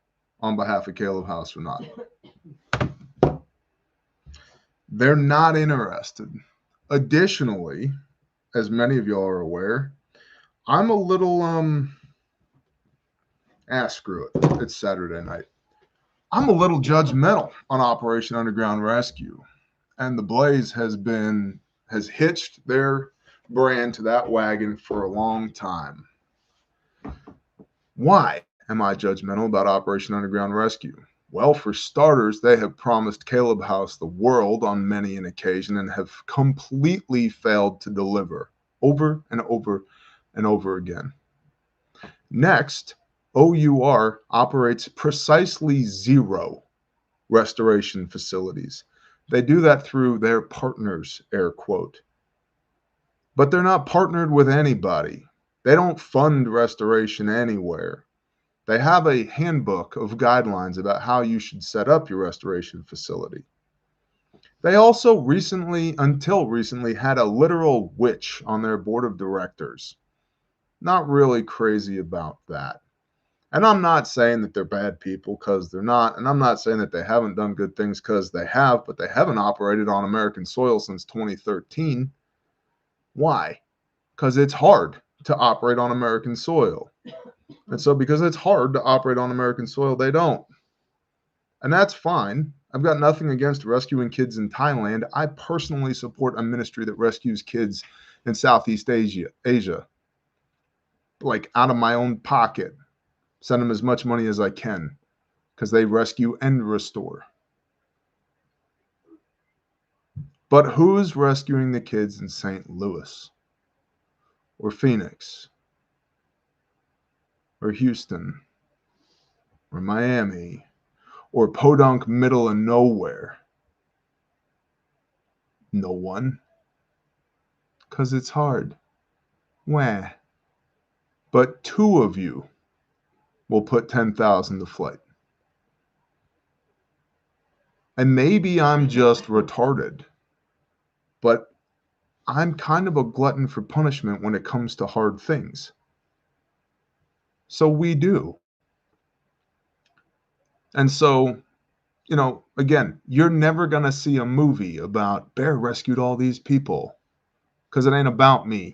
on behalf of Caleb House or not? They're not interested. Additionally, as many of y'all are aware, I'm a little screw it. It's Saturday night. I'm a little judgmental on Operation Underground Rescue, and the Blaze has hitched their brand to that wagon for a long time. Why am I judgmental about Operation Underground Rescue? Well, for starters, they have promised Caleb House the world on many an occasion and have completely failed to deliver over and over and over again. Next, OUR operates precisely 0 restoration facilities. They do that through their partners, air quote. but they're not partnered with anybody. They don't fund restoration anywhere. They have a handbook of guidelines about how you should set up your restoration facility. They also until recently, had a literal witch on their board of directors. Not really crazy about that. And I'm not saying that they're bad people, because they're not. And I'm not saying that they haven't done good things, because they have, but they haven't operated on American soil since 2013. Why? Because it's hard to operate on American soil. And so because it's hard to operate on American soil, they don't. And that's fine. I've got nothing against rescuing kids in Thailand. I personally support a ministry that rescues kids in Southeast Asia, like out of my own pocket. Send them as much money as I can, because they rescue and restore. But who's rescuing the kids in St. Louis or Phoenix or Houston or Miami or Podunk, middle of nowhere? No one. Because it's hard. Wah. But two of you will put 10,000 to flight. And maybe I'm just retarded, but I'm kind of a glutton for punishment when it comes to hard things. So we do. And so, again, you're never going to see a movie about Bear rescued all these people, because it ain't about me.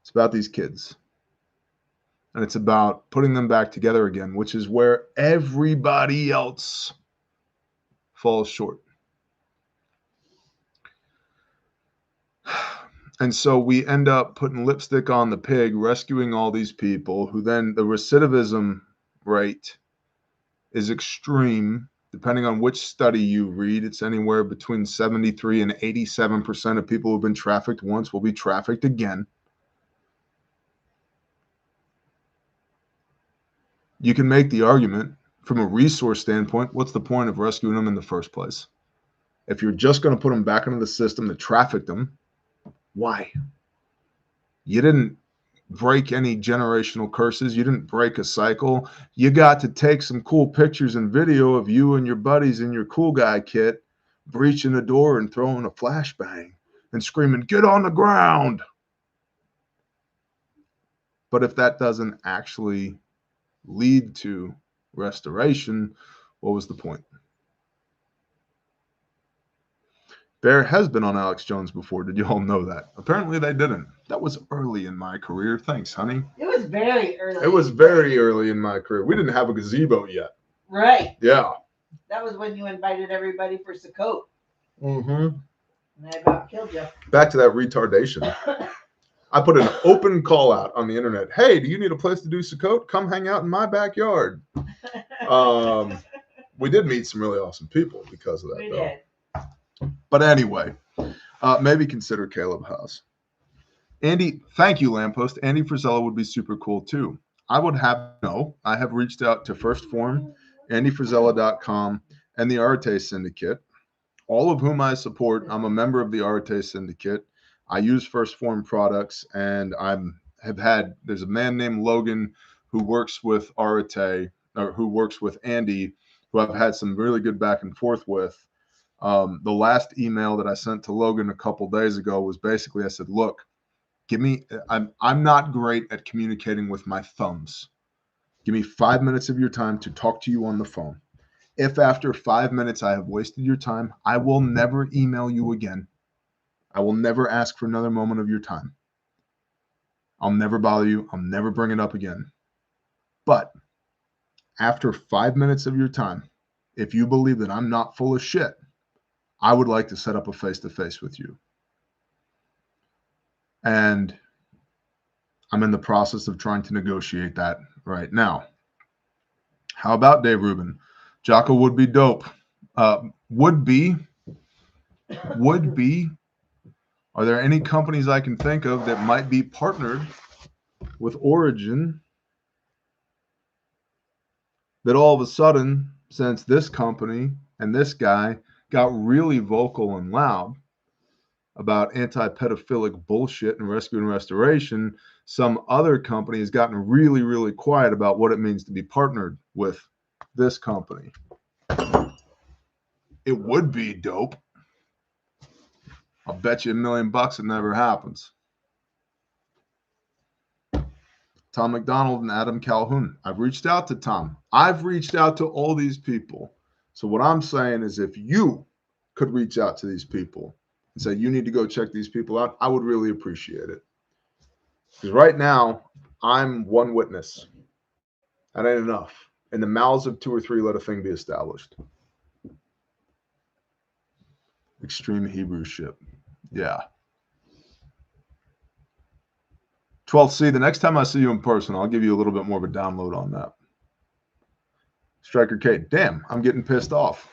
It's about these kids. And it's about putting them back together again, which is where everybody else falls short. And so we end up putting lipstick on the pig, rescuing all these people, who then the recidivism rate is extreme. Depending on which study you read, it's anywhere between 73 and 87% of people who've been trafficked once will be trafficked again. You can make the argument from a resource standpoint, what's the point of rescuing them in the first place? If you're just going to put them back into the system that trafficked them, why? You didn't break any generational curses. You didn't break a cycle. You got to take some cool pictures and video of you and your buddies in your cool guy kit breaching a door and throwing a flashbang and screaming, "Get on the ground!" But if that doesn't actually lead to restoration, what was the point? Bear has been on Alex Jones before. Did you all know that? Apparently they didn't. That was early in my career. Thanks, honey. It was very early. It was very early in my career. We didn't have a gazebo yet. Right. Yeah. That was when you invited everybody for Sukkot. Mm-hmm. And I about killed you. Back to that retardation. I put an open call out on the internet. Hey, do you need a place to do Sukkot? Come hang out in my backyard. We did meet some really awesome people because of that, We though. did. But anyway, maybe consider Caleb House. Andy, thank you, Lamppost. Andy Frisella would be super cool too. I would have I have reached out to First Form, andyfrisella.com, and the Arte Syndicate, all of whom I support. I'm a member of the Arte Syndicate. I use First Form products, and there's a man named Logan who works with Arte, or who works with Andy, who I've had some really good back and forth with. The last email that I sent to Logan a couple days ago was basically, I said, look, I'm not great at communicating with my thumbs. Give me 5 minutes of your time to talk to you on the phone. If after 5 minutes I have wasted your time, I will never email you again. I will never ask for another moment of your time. I'll never bother you. I'll never bring it up again. But after 5 minutes of your time, if you believe that I'm not full of shit, I would like to set up a face-to-face with you. And I'm in the process of trying to negotiate that right now. How about Dave Rubin? Jocko would be dope. Would be. Are there any companies I can think of that might be partnered with Origin that all of a sudden, since this company and this guy got really vocal and loud, about anti-pedophilic bullshit and rescue and restoration, some other company has gotten really, really quiet about what it means to be partnered with this company. It would be dope. I'll bet you $1 million it never happens. Tom McDonald and Adam Calhoun. I've reached out to Tom. I've reached out to all these people. So what I'm saying is if you could reach out to these people and say, you need to go check these people out, I would really appreciate it. Because right now, I'm one witness. That ain't enough. In the mouths of 2 or 3, let a thing be established. Extreme Hebrew ship. Yeah. 12C, the next time I see you in person, I'll give you a little bit more of a download on that. Striker K, damn, I'm getting pissed off.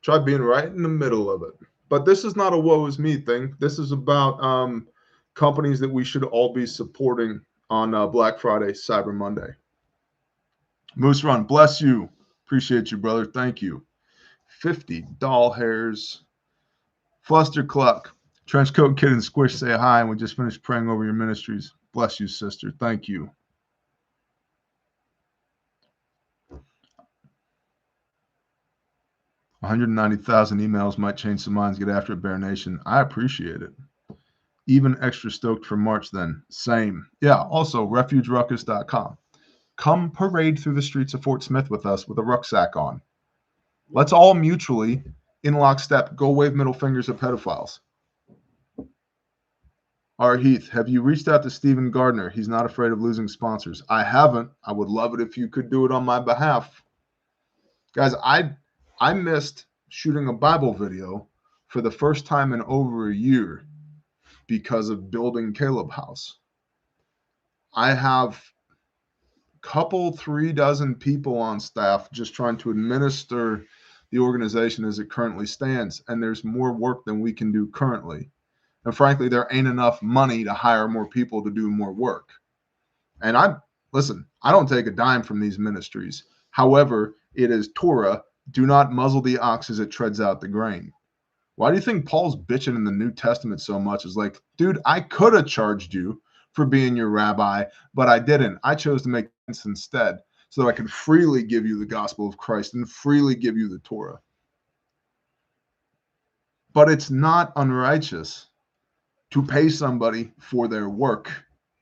Try being right in the middle of it. But this is not a woe is me thing. This is about companies that we should all be supporting on Black Friday, Cyber Monday. Moose Run, bless you. Appreciate you, brother. Thank you. 50 doll hairs. Fluster Cluck. Trenchcoat Kid and Squish say hi, and we just finished praying over your ministries. Bless you, sister. Thank you. $190,000 emails might change some minds. Get after it, Bear Nation. I appreciate it. Even extra stoked for March then. Same. Yeah, also, refugeruckus.com. Come parade through the streets of Fort Smith with us with a rucksack on. Let's all mutually, in lockstep, go wave middle fingers at pedophiles. R. Heath, have you reached out to Stephen Gardner? He's not afraid of losing sponsors. I haven't. I would love it if you could do it on my behalf. Guys, I missed shooting a Bible video for the first time in over a year because of building Caleb House. I have a couple, 3 dozen people on staff just trying to administer the organization as it currently stands, and there's more work than we can do currently. And frankly, there ain't enough money to hire more people to do more work. And I don't take a dime from these ministries. However, it is Torah. Do not muzzle the ox as it treads out the grain. Why do you think Paul's bitching in the New Testament so much? Is like, dude, I could have charged you for being your rabbi, but I didn't. I chose to make sense instead so that I could freely give you the gospel of Christ and freely give you the Torah. But it's not unrighteous to pay somebody for their work,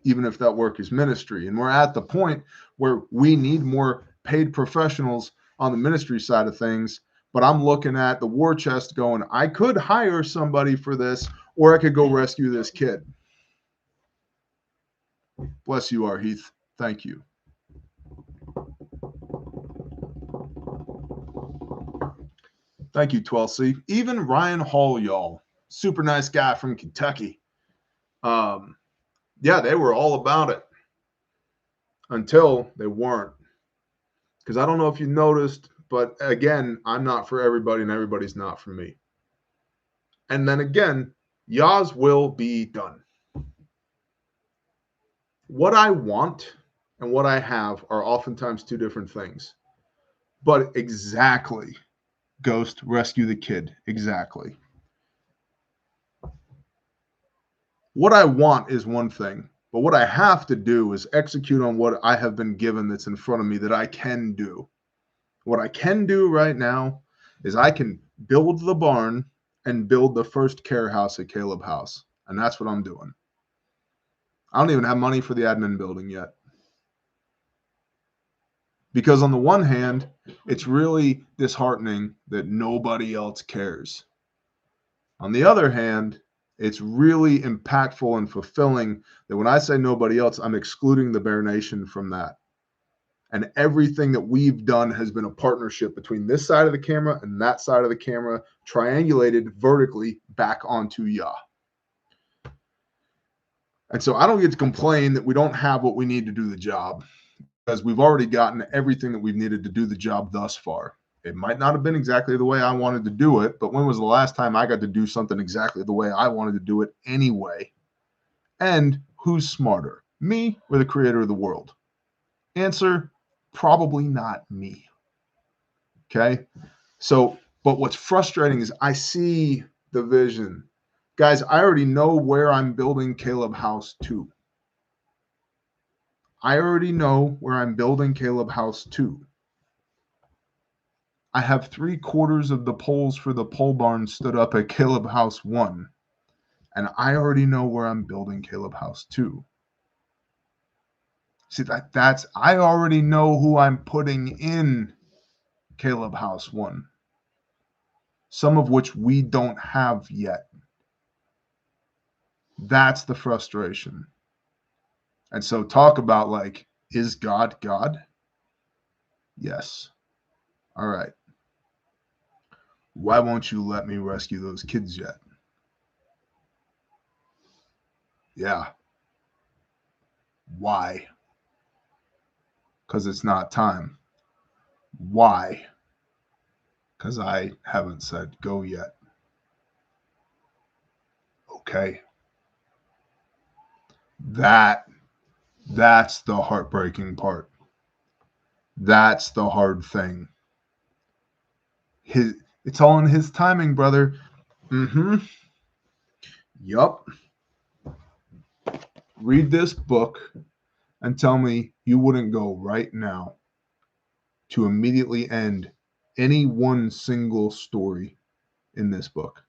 even if that work is ministry. And we're at the point where we need more paid professionals on the ministry side of things. But I'm looking at the war chest going, I could hire somebody for this, or I could go rescue this kid. Bless you, R. Heath. Thank you. Thank you, 12C. Even Ryan Hall, y'all. Super nice guy from Kentucky. Yeah, they were all about it until they weren't. Because I don't know if you noticed, but again, I'm not for everybody and everybody's not for me. And then again, Yah's will be done. What I want and what I have are oftentimes 2 different things. But exactly, Ghost, rescue the kid. Exactly. What I want is one thing, but what I have to do is execute on what I have been given that's in front of me that I can do. What I can do right now is I can build the barn and build the first care house at Caleb House. And that's what I'm doing. I don't even have money for the admin building yet. Because on the one hand, it's really disheartening that nobody else cares. On the other hand, it's really impactful and fulfilling that when I say nobody else, I'm excluding the Bear Nation from that. And everything that we've done has been a partnership between this side of the camera and that side of the camera, triangulated vertically back onto Yah. And so I don't get to complain that we don't have what we need to do the job, because we've already gotten everything that we've needed to do the job thus far. It might not have been exactly the way I wanted to do it, but when was the last time I got to do something exactly the way I wanted to do it anyway? And who's smarter, me or the creator of the world? Answer, probably not me. Okay? So, but what's frustrating is I see the vision. Guys, I already know where I'm building Caleb House 2. I already know where I'm building Caleb House 2. I have 3/4 of the poles for the pole barn stood up at Caleb House 1. And I already know where I'm building Caleb House 2. See, I already know who I'm putting in Caleb House 1. Some of which we don't have yet. That's the frustration. And so talk about like, is God God? Yes. All right. Why won't you let me rescue those kids yet? Yeah. Why? Because it's not time. Why? Because I haven't said go yet. Okay. That's the heartbreaking part. That's the hard thing. It's all in his timing, brother. Yup. Read this book and tell me you wouldn't go right now to immediately end any one single story in this book.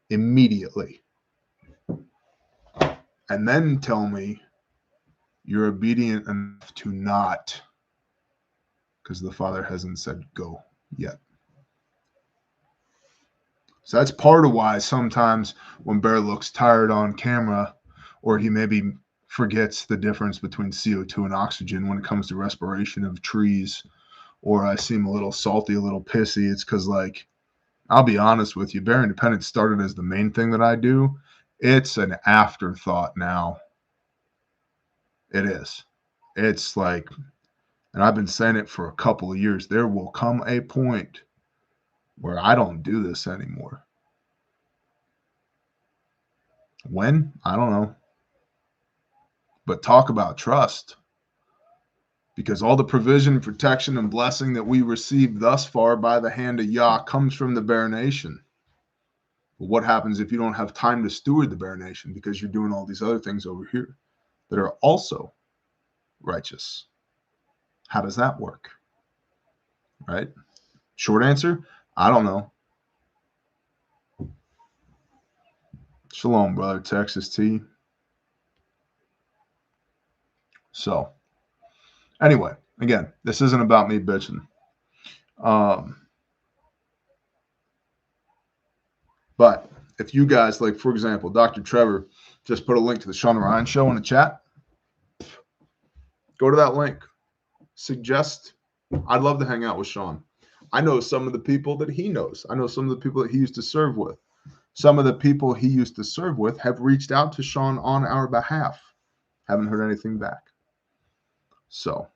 Immediately. And then tell me you're obedient enough to not, because the Father hasn't said go yet. So that's part of why sometimes when Bear looks tired on camera, or he maybe forgets the difference between CO2 and oxygen when it comes to respiration of trees, or I seem a little salty, a little pissy, it's because, like, I'll be honest with you, Bear Independence started as the main thing that I do. It's an afterthought now. It is. It's like, and I've been saying it for a couple of years, there will come a point where I don't do this anymore. When? I don't know. But talk about trust. Because all the provision, protection, and blessing that we received thus far by the hand of Yah comes from the Bear Nation. But what happens if you don't have time to steward the Bear Nation because you're doing all these other things over here that are also righteous? How does that work? Right? Short answer, I don't know. Shalom, brother. Texas T. So, anyway, again, this isn't about me bitching. But if you guys, like, for example, Dr. Trevor just put a link to the Sean Ryan show in the chat. Go to that link. Suggest. I'd love to hang out with Sean. I know some of the people that he knows. I know some of the people that he used to serve with. Some of the people he used to serve with have reached out to Sean on our behalf. Haven't heard anything back. So,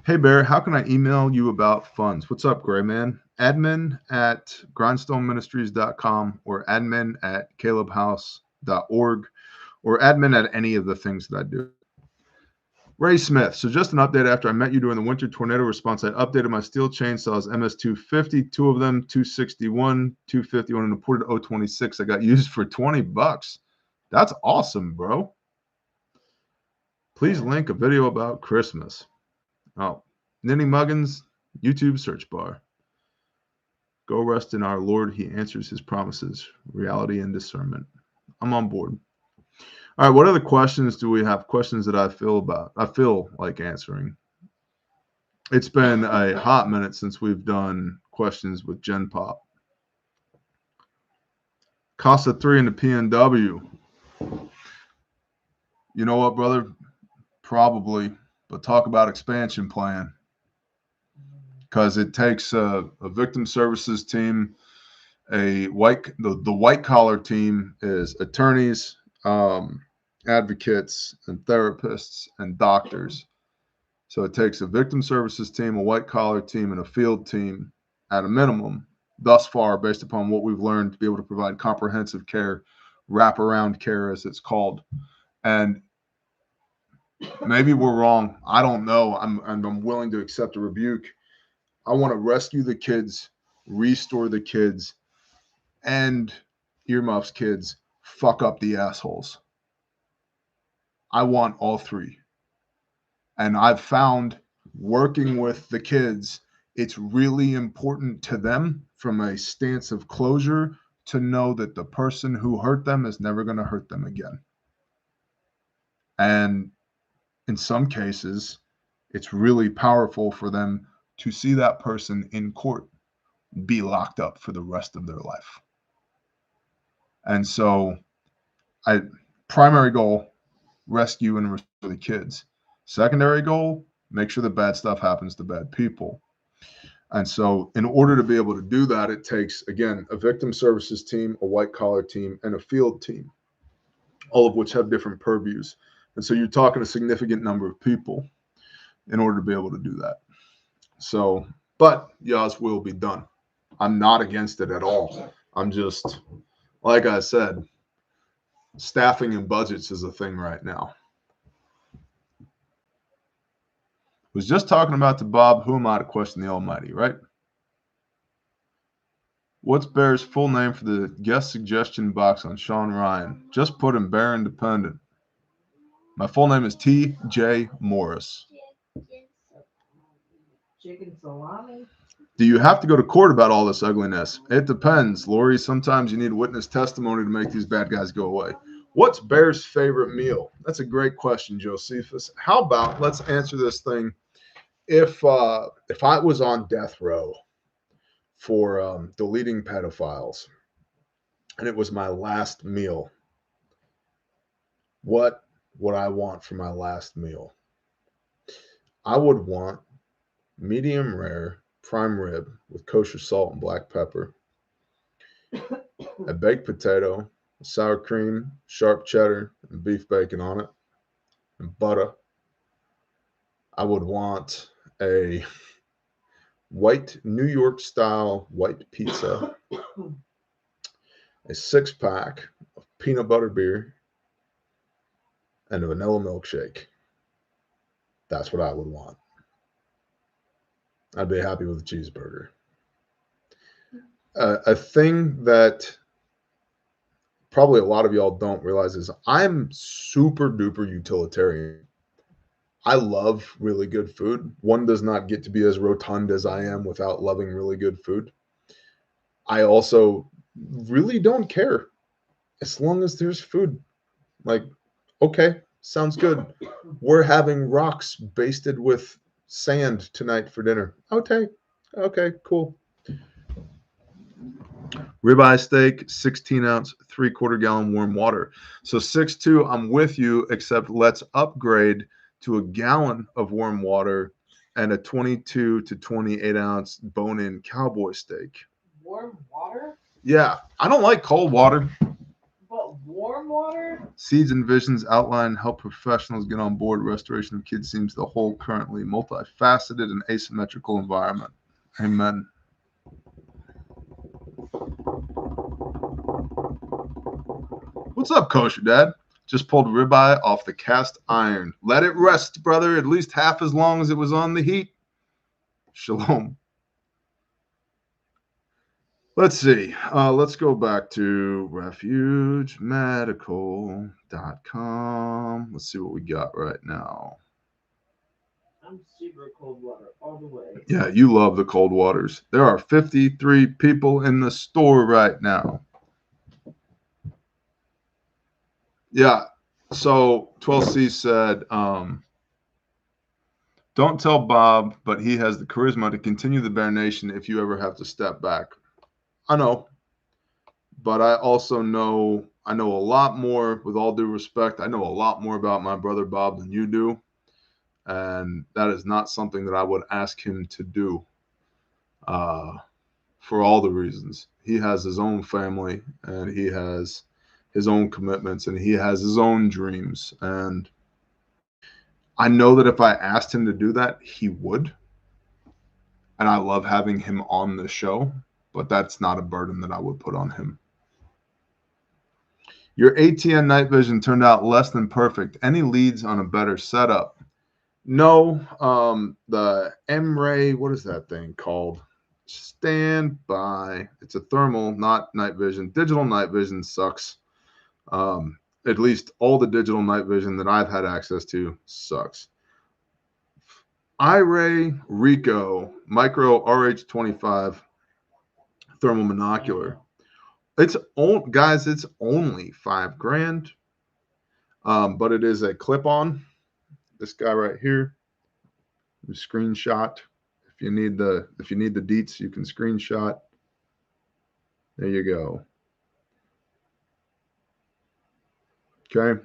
hey, Bear, how can I email you about funds? What's up, Gray Man? admin@grindstoneministries.com or admin@calebhouse.org or admin at any of the things that I do. Ray Smith. So just an update after I met you during the winter tornado response, I updated my steel chainsaws MS250, two of them, 261, 251, and a ported 026. I got used for $20. That's awesome, bro. Please link a video about Christmas. Oh, Ninny Muggins, YouTube search bar. Go rest in our Lord. He answers his promises, reality and discernment. I'm on board. All right, what other questions do we have? Questions that I feel like answering. It's been a hot minute since we've done questions with Gen Pop. Casa 3 in the PNW. You know what, brother? Probably, but talk about expansion plan. Because it takes a victim services team, the white collar team is attorneys, advocates, and therapists and doctors. So it takes a victim services team, a white collar team, and a field team at a minimum thus far, based upon what we've learned, to be able to provide comprehensive care, wraparound care, as it's called. And maybe we're wrong. I don't know. I'm willing to accept a rebuke. I want to rescue the kids, restore the kids, and earmuffs kids fuck up the assholes. I want all three. And I've found working with the kids, it's really important to them from a stance of closure to know that the person who hurt them is never going to hurt them again. And in some cases, it's really powerful for them to see that person in court be locked up for the rest of their life. And so, primary goal, rescue and restore the kids. Secondary goal, make sure the bad stuff happens to bad people. And so, in order to be able to do that, it takes, again, a victim services team, a white collar team, and a field team, all of which have different purviews. And so, you're talking a significant number of people in order to be able to do that. So, but yours will be done. I'm not against it at all. I'm just, like I said, staffing and budgets is a thing right now. Was just talking about to Bob, who am I to question the Almighty, right? What's Bear's full name for the guest suggestion box on Sean Ryan? Just put him Bear Independent. My full name is T.J. Morris. Chicken salami? Do you have to go to court about all this ugliness? It depends, Lori. Sometimes you need witness testimony to make these bad guys go away. What's Bear's favorite meal? That's a great question, Josephus. How about let's answer this thing. If I was on death row for deleting pedophiles, and it was my last meal, what would I want for my last meal? I would want medium rare prime rib with kosher salt and black pepper, a baked potato, sour cream, sharp cheddar, and beef bacon on it, and butter. I would want a white New York style white pizza, a 6-pack of peanut butter beer, and a vanilla milkshake. That's what I would want. I'd be happy with a cheeseburger. A thing that probably a lot of y'all don't realize is I'm super duper utilitarian. I love really good food. One does not get to be as rotund as I am without loving really good food. I also really don't care as long as there's food. Like, okay, sounds good. We're having rocks basted with sand tonight for dinner. Okay, cool. Ribeye steak, 16-ounce, 3/4 gallon warm water. So 6'2", I'm with you, except let's upgrade to a gallon of warm water and a 22 to 28-ounce bone-in cowboy steak. Warm water? Yeah, I don't like cold water. But warm water? Seeds and Visions outline help professionals get on board. Restoration of Kids seems the whole currently multifaceted and asymmetrical environment. Amen. What's up, Kosher Dad? Just pulled ribeye off the cast iron. Let it rest, brother, at least half as long as it was on the heat. Shalom. Let's see. Let's go back to refugemedical.com. Let's see what we got right now. I'm super cold water all the way. Yeah, you love the cold waters. There are 53 people in the store right now. Yeah. So 12C said, don't tell Bob, but he has the charisma to continue the Bear Nation if you ever have to step back. I know. But I also know, I know a lot more, with all due respect, I know a lot more about my brother Bob than you do. And that is not something that I would ask him to do for all the reasons. He has his own family, and he has his own commitments, and he has his own dreams. And I know that if I asked him to do that, he would. And I love having him on the show, but that's not a burden that I would put on him. Your ATN night vision turned out less than perfect. Any leads on a better setup? No. The M-Ray, what is that thing called? Stand by. It's a thermal, not night vision. Digital night vision sucks. At least all the digital night vision that I've had access to sucks. iRay Rico Micro RH25 thermal monocular. It's guys, it's only $5,000. But it is a clip-on. This guy right here. Screenshot. If you need the deets, you can screenshot. There you go. Okay,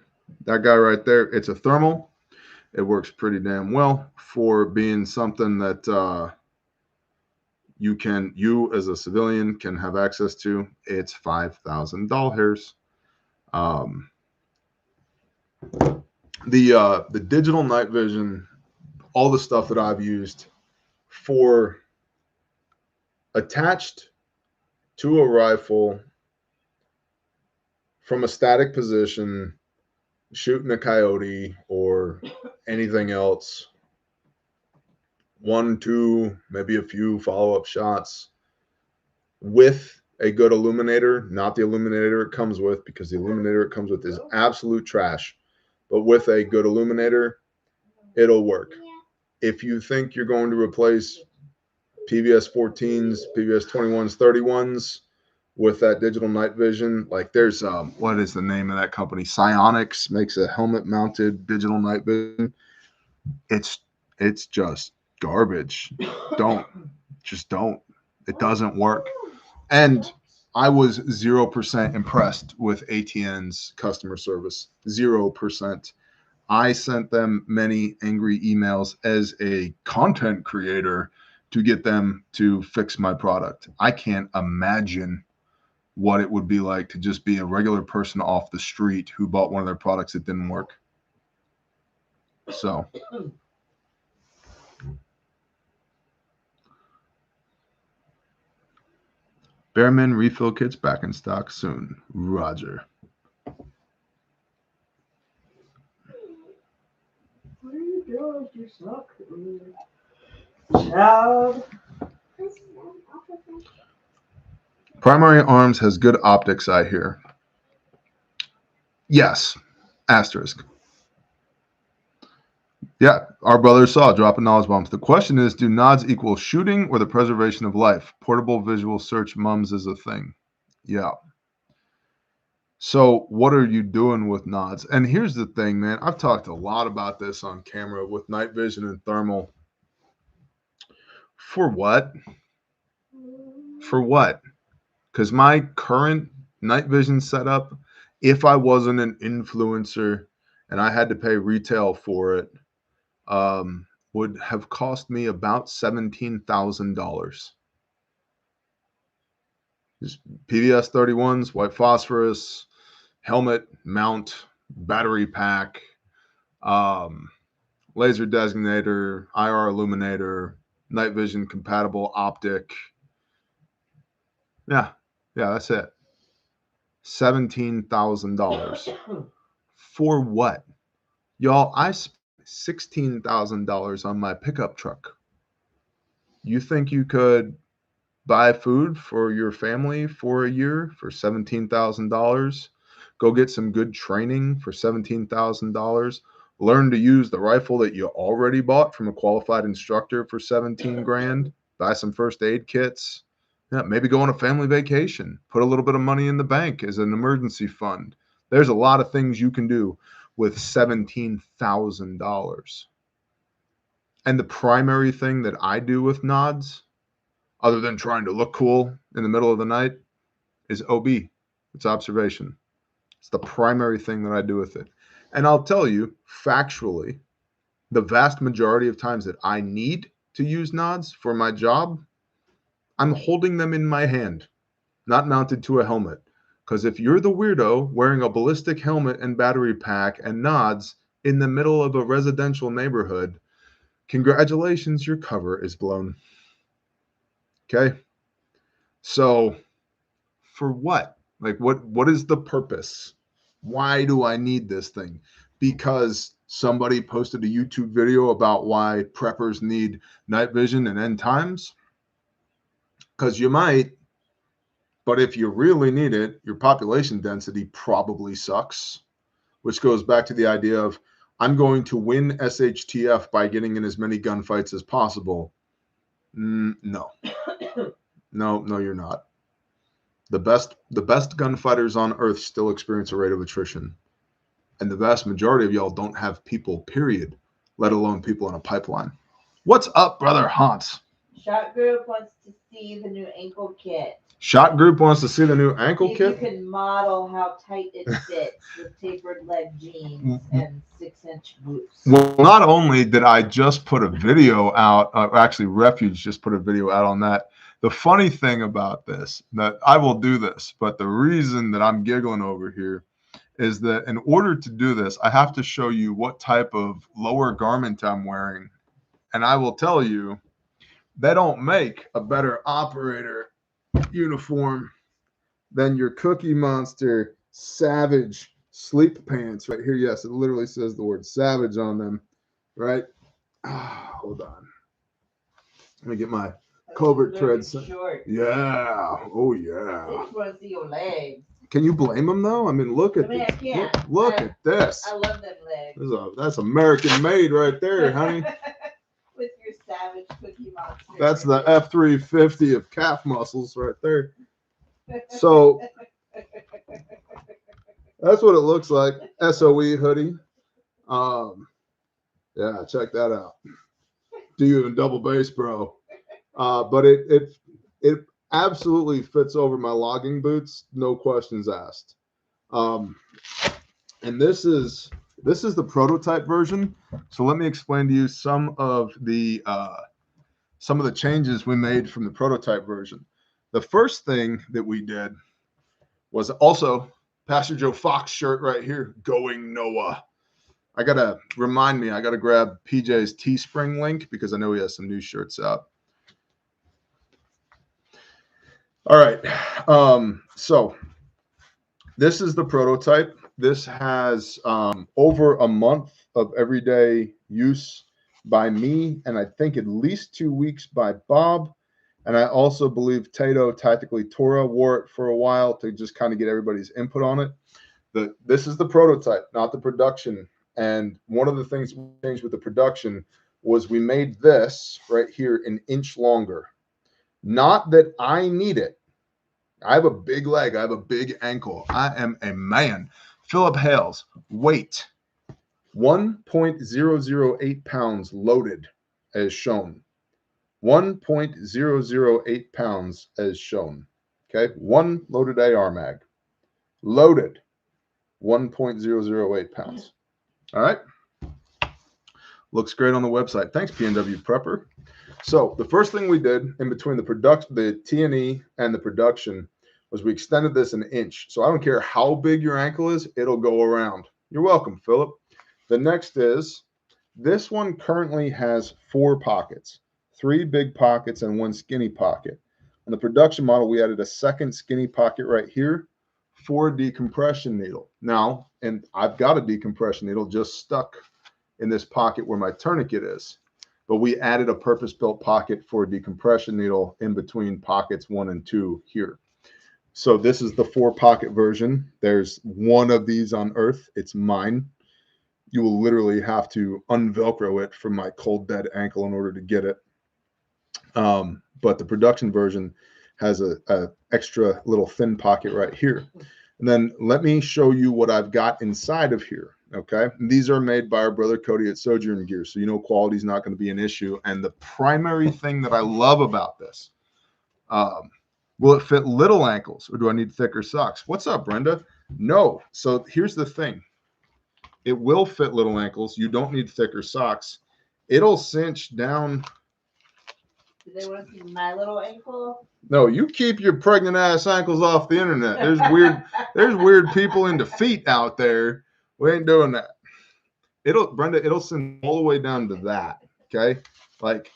that guy right there. It's a thermal. It works pretty damn well for being something that you as a civilian can have access to. It's $5,000. The digital night vision, all the stuff that I've used for attached to a rifle from a static position, shooting a coyote or anything else, 1, 2, maybe a few follow-up shots with a good illuminator, not the illuminator it comes with, because the illuminator it comes with is absolute trash. But with a good illuminator, it'll work. If you think you're going to replace PVS 14s, PVS 21s, 31s with that digital night vision, like there's what is the name of that company? Psionics makes a helmet mounted digital night vision. It's just garbage. Don't. It doesn't work. And I was 0% impressed with ATN's customer service. 0%. I sent them many angry emails as a content creator to get them to fix my product. I can't imagine what it would be like to just be a regular person off the street who bought one of their products that didn't work. So Bearman refill kits back in stock soon. Roger. What are you doing with your sock? Child. Primary Arms has good optics, I hear. Yes. Asterisk. Yeah, our brother saw dropping knowledge bombs. The question is, do nods equal shooting or the preservation of life? Portable visual search mums is a thing. Yeah. So what are you doing with nods? And here's the thing, man. I've talked a lot about this on camera with night vision and thermal. For what? For what? Because my current night vision setup, if I wasn't an influencer and I had to pay retail for it, would have cost me about $17,000. PVS 31s, white phosphorus, helmet, mount, battery pack, laser designator, IR illuminator, night vision compatible optic. Yeah, that's it. $17,000. For what? Y'all, I spent $16,000 on my pickup truck. You think you could buy food for your family for a year for $17,000? Go get some good training for $17,000. Learn to use the rifle that you already bought from a qualified instructor for 17 grand. Buy some first aid kits. Yeah, maybe go on a family vacation. Put a little bit of money in the bank as an emergency fund. There's a lot of things you can do with $17,000. And the primary thing that I do with nods, other than trying to look cool in the middle of the night, is OB. It's observation. It's the primary thing that I do with it. And I'll tell you, factually, the vast majority of times that I need to use nods for my job, I'm holding them in my hand, not mounted to a helmet. Because if you're the weirdo wearing a ballistic helmet and battery pack and nods in the middle of a residential neighborhood, congratulations, your cover is blown. Okay? So for what? Like what is the purpose? Why do I need this thing? Because somebody posted a YouTube video about why preppers need night vision and end times? because you might, but if you really need it, your population density probably sucks, which goes back to the idea of I'm going to win SHTF by getting in as many gunfights as possible. No, no, you're not. The best gunfighters on Earth still experience a rate of attrition, and the vast majority of y'all don't have people, period, let alone people in a pipeline. What's up, brother Hans? Shot Group wants to see the new ankle kit. Shot Group wants to see the new ankle See if kit? you can model how tight it fits with tapered leg jeans and 6-inch boots. Well, not only did I just put a video out, actually Refuge just put a video out on that. The funny thing about this, that I will do this, but the reason that I'm giggling over here is that in order to do this, I have to show you what type of lower garment I'm wearing. And I will tell you, they don't make a better operator uniform than your Cookie Monster Savage sleep pants right here. Yes, it literally says the word Savage on them, right? Hold on. Let me get my covert treads. Yeah. Oh, yeah. I just want to see your legs. Can you blame them, though? I mean, look at look at this. I love them legs. That's American made right there, honey. With your Savage Cookie Monster. That's the F-350 of calf muscles right there. So that's what it looks like. SOE hoodie. Yeah, check that out. Do you even double bass, bro? But it absolutely fits over my logging boots, no questions asked. And this is the prototype version. So let me explain to you some of the changes we made from the prototype version. The first thing that we did was also Pastor Joe Fox shirt right here, Going Noah. I got to grab PJ's Teespring link because I know he has some new shirts out. All right. So this is the prototype. This has over a month of everyday use by me, and I think at least 2 weeks by Bob. And I also believe Tato, Tactically Tora, wore it for a while to just kind of get everybody's input on it. This is the prototype, not the production. And one of the things we changed with the production was we made this right here an inch longer. Not that I need it. I have a big leg. I have a big ankle. I am a man. Philip Hales, weight, 1.008 pounds loaded as shown. 1.008 pounds as shown. Okay, one loaded AR mag. Loaded, 1.008 pounds. All right. Looks great on the website. Thanks, PNW Prepper. So the first thing we did in between the T&E and the production was we extended this an inch. So I don't care how big your ankle is, it'll go around. You're welcome, Philip. The next is this one currently has 4 pockets. 3 big pockets and 1 skinny pocket. On the production model, we added a second skinny pocket right here for a decompression needle. Now, and I've got a decompression needle just stuck in this pocket where my tourniquet is, but we added a purpose-built pocket for a decompression needle in between pockets 1 and 2 here. So this is the 4-pocket version. There's one of these on Earth. It's mine. You will literally have to unvelcro it from my cold dead ankle in order to get it. But the production version has a extra little thin pocket right here. And then let me show you what I've got inside of here. Okay. And these are made by our brother Cody at Sojourn Gear. So, you know, quality is not going to be an issue. And the primary thing that I love about this, will it fit little ankles or do I need thicker socks? What's up, Brenda? No. So here's the thing. It will fit little ankles. You don't need thicker socks. It'll cinch down. Do they want to see my little ankle? No, you keep your pregnant ass ankles off the internet. There's weird people into feet out there. We ain't doing that. It'll send all the way down to that. Okay. Like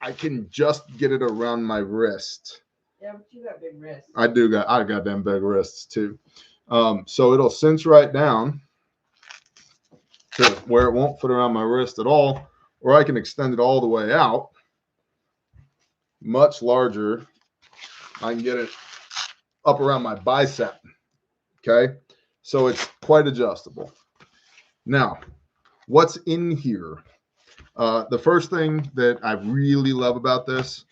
I can just get it around my wrist. Yeah, but you got big wrists. I got them big wrists too. So it'll cinch right down to where it won't fit around my wrist at all, or I can extend it all the way out. Much larger I can get it up around my bicep. Okay. So it's quite adjustable. Now, what's in here? The first thing that I really love about this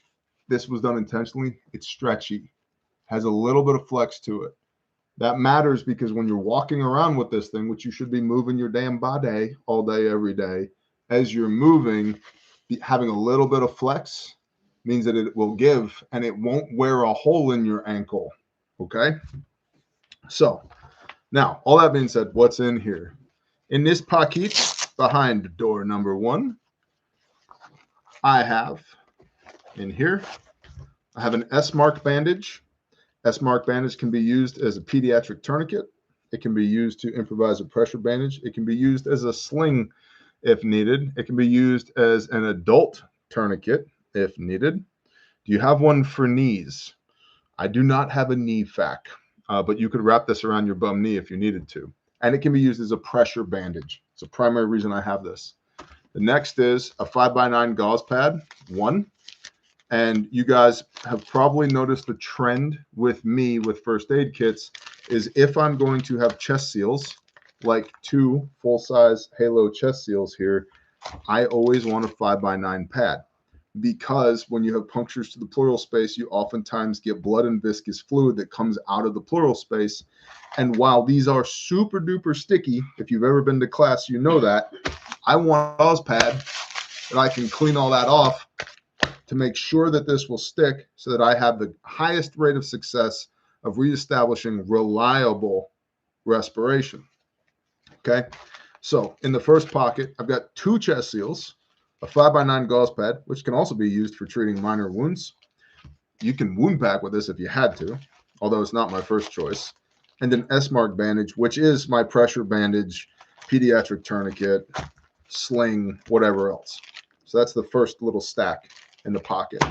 was done intentionally. It's stretchy, has a little bit of flex to it. That matters because when you're walking around with this thing, which you should be moving your damn body all day, every day, as you're moving, having a little bit of flex means that it will give and it won't wear a hole in your ankle. Okay. So now, all that being said, what's in here? In this pocket behind door number 1, I have in here, I have an S-mark bandage. S-mark bandage can be used as a pediatric tourniquet. It can be used to improvise a pressure bandage. It can be used as a sling if needed. It can be used as an adult tourniquet if needed. Do you have one for knees? I do not have a knee fac, but you could wrap this around your bum knee if you needed to. And it can be used as a pressure bandage. It's the primary reason I have this. The next is a 5x9 gauze pad, 1. And you guys have probably noticed the trend with me with first aid kits is if I'm going to have chest seals, like 2 full-size Halo chest seals here, I always want a 5x9 pad. Because when you have punctures to the pleural space, you oftentimes get blood and viscous fluid that comes out of the pleural space. And while these are super duper sticky, if you've ever been to class, you know that, I want a gauze pad that I can clean all that off to make sure that this will stick so that I have the highest rate of success of reestablishing reliable respiration. Okay. So in the first pocket, I've got 2 chest seals, a 5x9 gauze pad, which can also be used for treating minor wounds. You can wound pack with this if you had to, although it's not my first choice. And an S-mark bandage, which is my pressure bandage, pediatric tourniquet, sling, whatever else. So that's the first little stack in the pocket.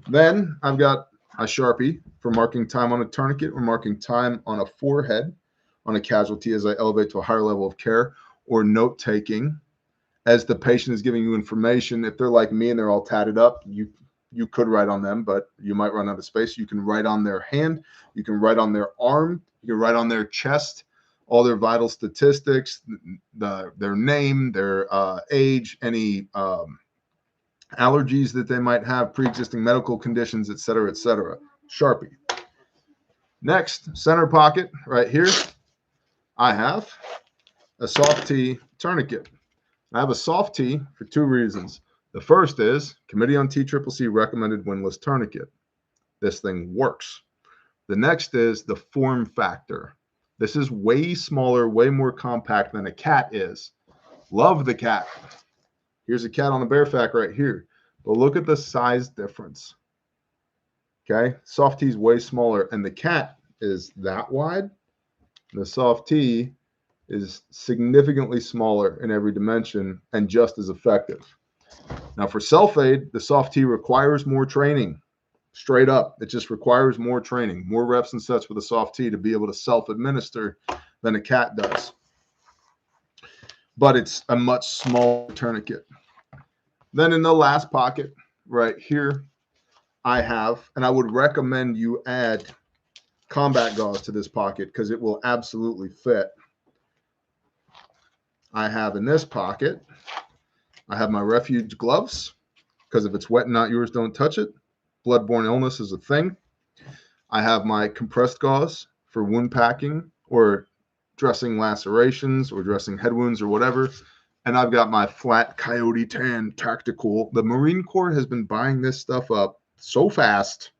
Then I've got a Sharpie for marking time on a tourniquet or marking time on a forehead on a casualty as I elevate to a higher level of care, or note taking as the patient is giving you information. If they're like me and they're all tatted up, you could write on them, but you might run out of space. You can write on their hand, you can write on their arm, you can write on their chest, all their vital statistics, their name, their age, any allergies that they might have, pre-existing medical conditions, et cetera, et cetera. Sharpie. Next, center pocket right here, I have a soft T tourniquet. I have a soft T for 2 reasons. The first is Committee on TCCC recommended windlass tourniquet. This thing works. The next is the form factor. This is way smaller, way more compact than a cat is. Love the cat. Here's a cat on the bear fac right here. But look at the size difference. Okay, soft T is way smaller, and the cat is that wide. The soft T is significantly smaller in every dimension and just as effective. Now for self-aid, the soft T requires more training. Straight up, it just requires more training, more reps and sets with a soft T to be able to self-administer than a cat does. But it's a much smaller tourniquet. Then in the last pocket right here, I have, and I would recommend you add combat gauze to this pocket because it will absolutely fit. I have in this pocket, I have my Refuge gloves because if it's wet and not yours, don't touch it. Bloodborne illness is a thing. I have my compressed gauze for wound packing or dressing lacerations or dressing head wounds or whatever. And I've got my flat Coyote Tan tactical. The Marine Corps has been buying this stuff up so fast.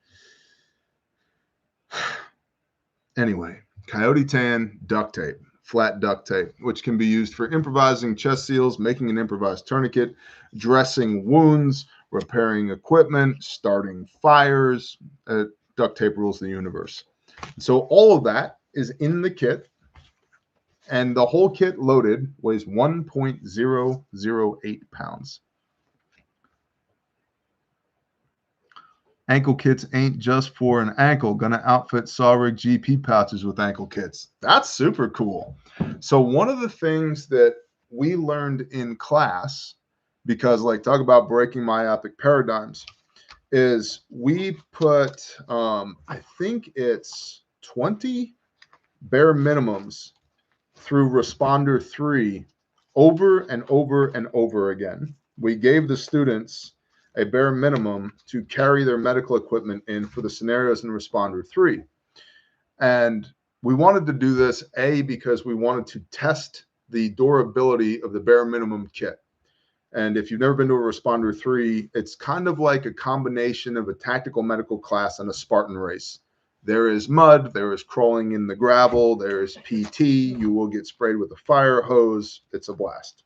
Anyway, Coyote Tan duct tape, flat duct tape, which can be used for improvising chest seals, making an improvised tourniquet, dressing wounds, repairing equipment, starting fires. Duct tape rules the universe. So all of that is in the kit. And the whole kit loaded weighs 1.008 pounds. Ankle kits ain't just for an ankle. Gonna outfit Sawrig GP pouches with ankle kits. That's super cool. So one of the things that we learned in class, because like talk about breaking myopic paradigms, is we put, I think it's 20 bare minimums through responder 3 over and over and over again. We gave the students a bare minimum to carry their medical equipment in for the scenarios in responder 3. And we wanted to do this, A, because we wanted to test the durability of the bare minimum kit. And if you've never been to a responder 3, it's kind of like a combination of a tactical medical class and a Spartan race. There is mud, there is crawling in the gravel, there is PT, you will get sprayed with a fire hose. It's a blast.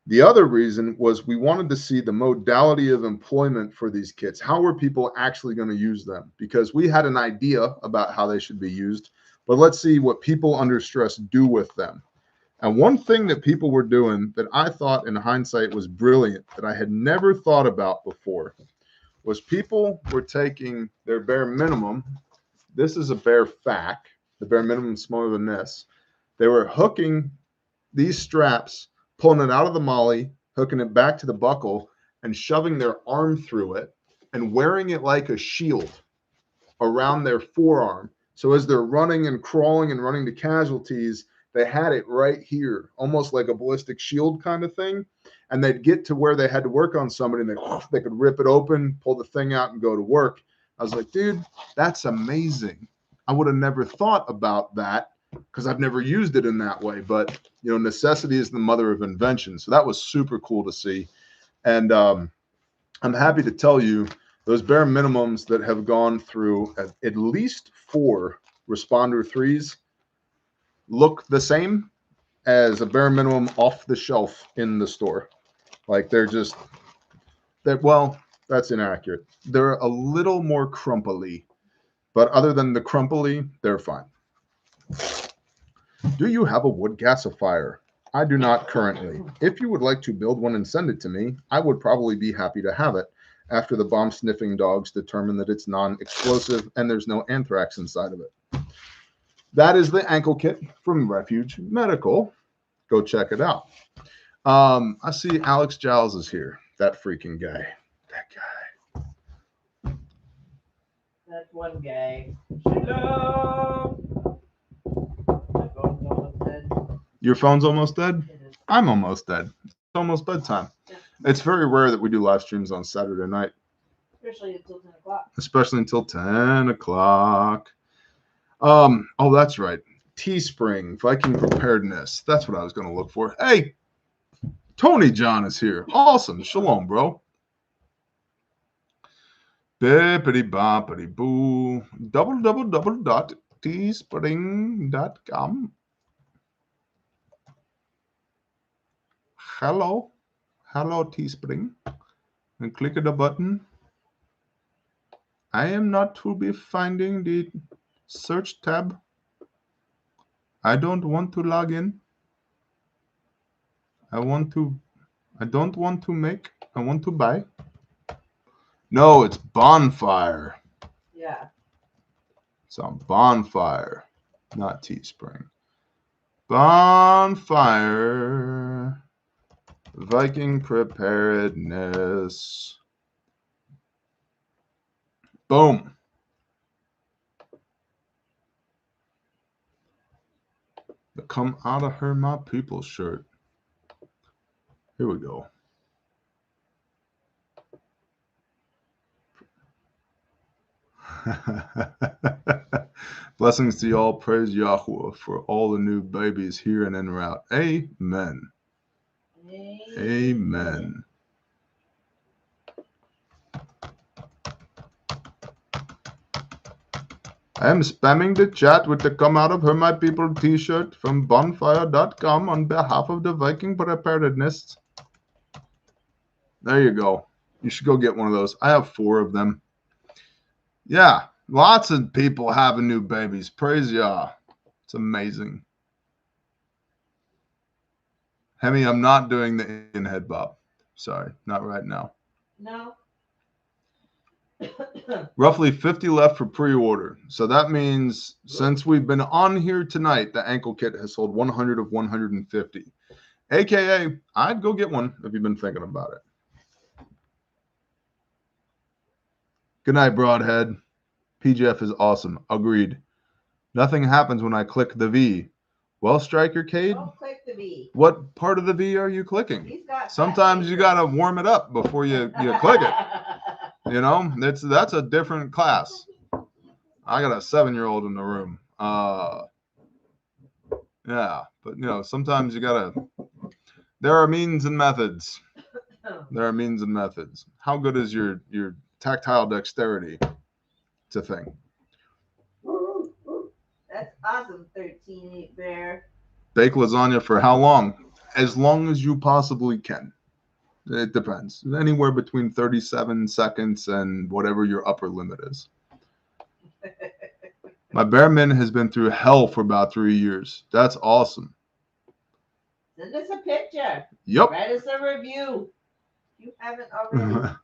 The other reason was we wanted to see the modality of employment for these kits. How were people actually going to use them? Because we had an idea about how they should be used, but let's see what people under stress do with them. And one thing that people were doing that I thought in hindsight was brilliant, that I had never thought about before, was people were taking their bare minimum. This is a bare FAC. The bare minimum is smaller than this. They were hooking these straps, pulling it out of the molly, hooking it back to the buckle, and shoving their arm through it and wearing it like a shield around their forearm. So as they're running and crawling and running to casualties, they had it right here, almost like a ballistic shield kind of thing. And they'd get to where they had to work on somebody and they could rip it open, pull the thing out and go to work. I was like, dude, that's amazing. I would have never thought about that because I've never used it in that way. But, you know, necessity is the mother of invention. So that was super cool to see. And I'm happy to tell you those bare minimums that have gone through at least 4 responder 3s look the same as a bare minimum off the shelf in the store. Like they're just that. Well, that's inaccurate. They're a little more crumply, but other than the crumply, they're fine. Do you have a wood gasifier? I do not currently. If you would like to build one and send it to me, I would probably be happy to have it after the bomb sniffing dogs determine that it's non-explosive and there's no anthrax inside of it. That is the ankle kit from Refuge Medical. Go check it out. I see Alex Giles is here. That freaking guy. That guy. That's one guy. Hello. My phone's almost dead. Your phone's almost dead? It is. I'm almost dead. It's almost bedtime. Yeah. It's very rare that we do live streams on Saturday night. Especially until 10 o'clock. Especially until 10 o'clock. Oh, that's right. Teespring, Viking Preparedness. That's what I was going to look for. Hey, Tony John is here. Awesome. Shalom, bro. Bippity boppity boo. www.teespring.com. Hello. Hello, Teespring. And click the button. I am not to be finding the search tab. I don't want to log in. I don't want to make. I want to buy. No, it's Bonfire. Yeah. It's on Bonfire, not Teespring. Bonfire. Viking Preparedness. Boom. The Come Out of Her My People shirt. Here we go. Blessings to y'all. Praise Yahweh for all the new babies here and en route. Amen. Amen. I am spamming the chat with the Come Out of Her My People t-shirt from bonfire.com on behalf of the Viking Preparedness. There you go. You should go get one of those. I have 4 of them. Yeah, lots of people having new babies. Praise Yah. It's amazing. Hemi, I'm not doing the Indian head bob. Sorry, not right now. No. Roughly 50 left for pre-order. So that means since we've been on here tonight, the ankle kit has sold 100 of 150. AKA, I'd go get one if you've been thinking about it. Good night, Broadhead. PGF is awesome. Agreed. Nothing happens when I click the V. Well, Striker Cade, Don't click the V. what part of the V are you clicking? He's got Sometimes you gotta warm it up before you click it. You know, that's a different class. I got a 7-year-old in the room. Yeah, but you know, sometimes you gotta. There are means and methods. There are means and methods. How good is your tactile dexterity? It's a thing. That's awesome, 13-8 bear. Bake lasagna for how long? As long as you possibly can. It depends. Anywhere between 37 seconds and whatever your upper limit is. My bearman has been through hell for about 3 years. That's awesome. Send us a picture. Yep. Write us a review. If you haven't already.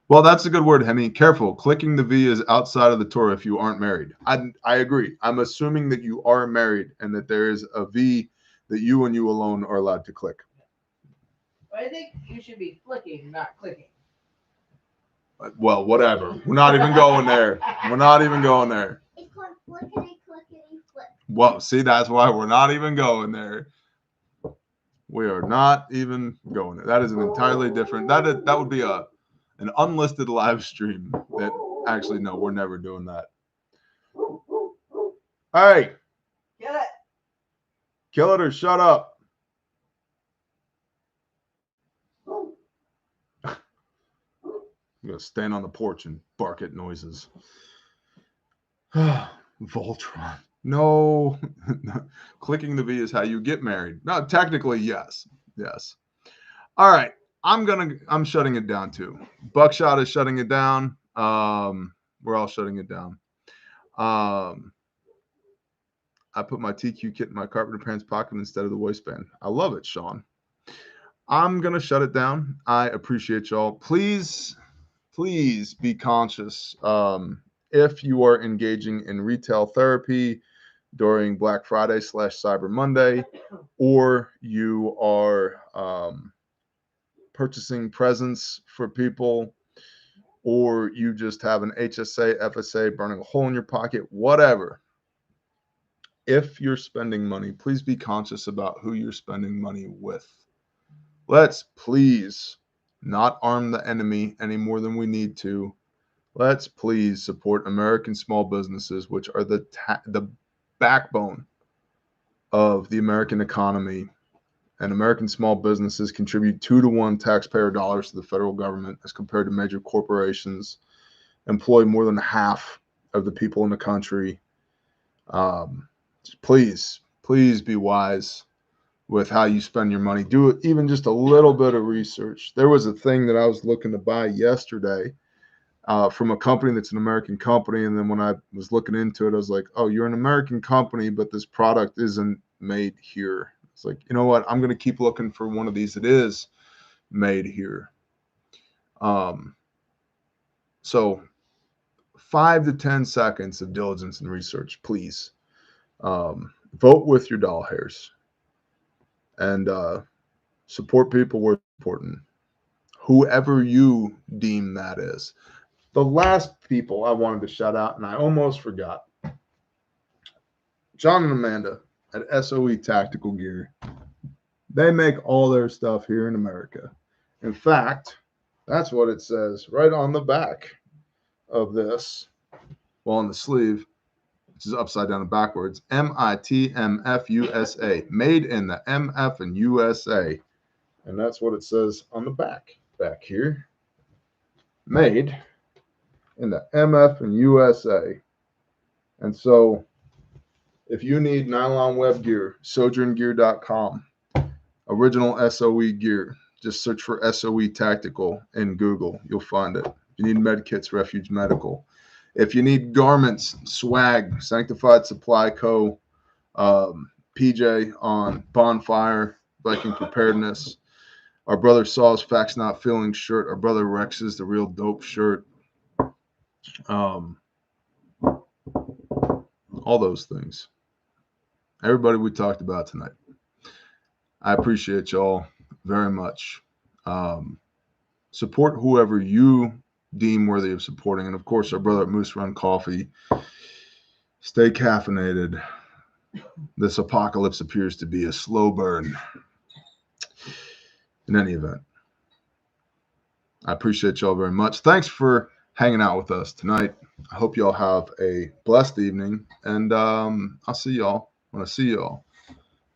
Well, that's a good word, Hemi. Careful. Clicking the V is outside of the Torah if you aren't married. I agree. I'm assuming that you are married and that there is a V that you and you alone are allowed to click. But I think you should be flicking, not clicking. Well, whatever. We're not even going there. We're not even going there. It's called flickety clickety flip. Well, see, that's why we're not even going there. We are not even going there. That is an entirely different. That would be an unlisted live stream. That actually, no, we're never doing that. All right, Kill it. kill it or shut up. I'm gonna stand on the porch and bark at noises. Voltron. No. Clicking the V is how you get married. No, technically, yes. Yes. All right. I'm shutting it down too. Buckshot is shutting it down. We're all shutting it down. I put my TQ kit in my carpenter pants pocket instead of the waistband. I love it, Sean. I'm gonna shut it down. I appreciate y'all. Please be conscious. If you are engaging in retail therapy during Black Friday / Cyber Monday, or you are purchasing presents for people, or you just have an HSA, FSA burning a hole in your pocket, whatever. If you're spending money, please be conscious about who you're spending money with. Let's please not arm the enemy any more than we need to. Let's please support American small businesses, which are the backbone of the American economy. And American small businesses contribute 2-to-1 taxpayer dollars to the federal government as compared to major corporations, employ more than half of the people in the country. Please be wise with how you spend your money. Do even just a little bit of research. There was a thing that I was looking to buy yesterday from a company that's an American company. And then when I was looking into it, I was like, oh, you're an American company, but this product isn't made here. It's like, you know what? I'm going to keep looking for one of these that is made here. So 5 to 10 seconds of diligence and research, please. Vote with your doll hairs and support people where it's important. Whoever you deem that is. The last people I wanted to shout out, and I almost forgot. John and Amanda at SOE Tactical Gear. They make all their stuff here in America. In fact, that's what it says right on the back of this. Well, on the sleeve, which is upside down and backwards. MITMF USA. Made in the MF and USA. And that's what it says on the back here. Made in the MF and USA. And so if you need nylon web gear, sojourngear.com, original SOE gear, just search for SOE Tactical in Google. You'll find it. If you need med kits, Refuge Medical. If you need garments, swag, Sanctified Supply Co., PJ on Bonfire, Viking Preparedness. Our brother Saw's Facts Not Feeling shirt. Our brother Rex's The Real Dope shirt. All those things. Everybody we talked about tonight. I appreciate y'all very much. Support whoever you deem worthy of supporting. And of course, our brother at Moose Run Coffee. Stay caffeinated. This apocalypse appears to be a slow burn. In any event, I appreciate y'all very much. Thanks for hanging out with us tonight. I hope y'all have a blessed evening, and I'll see y'all when I see y'all.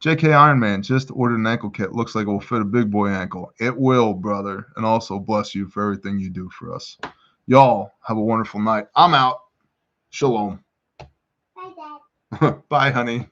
JK Iron Man just ordered an ankle kit. Looks like it will fit a big boy ankle. It will, brother. And also bless you for everything you do for us. Y'all have a wonderful night. I'm out. Shalom. Bye, Dad. Bye, honey.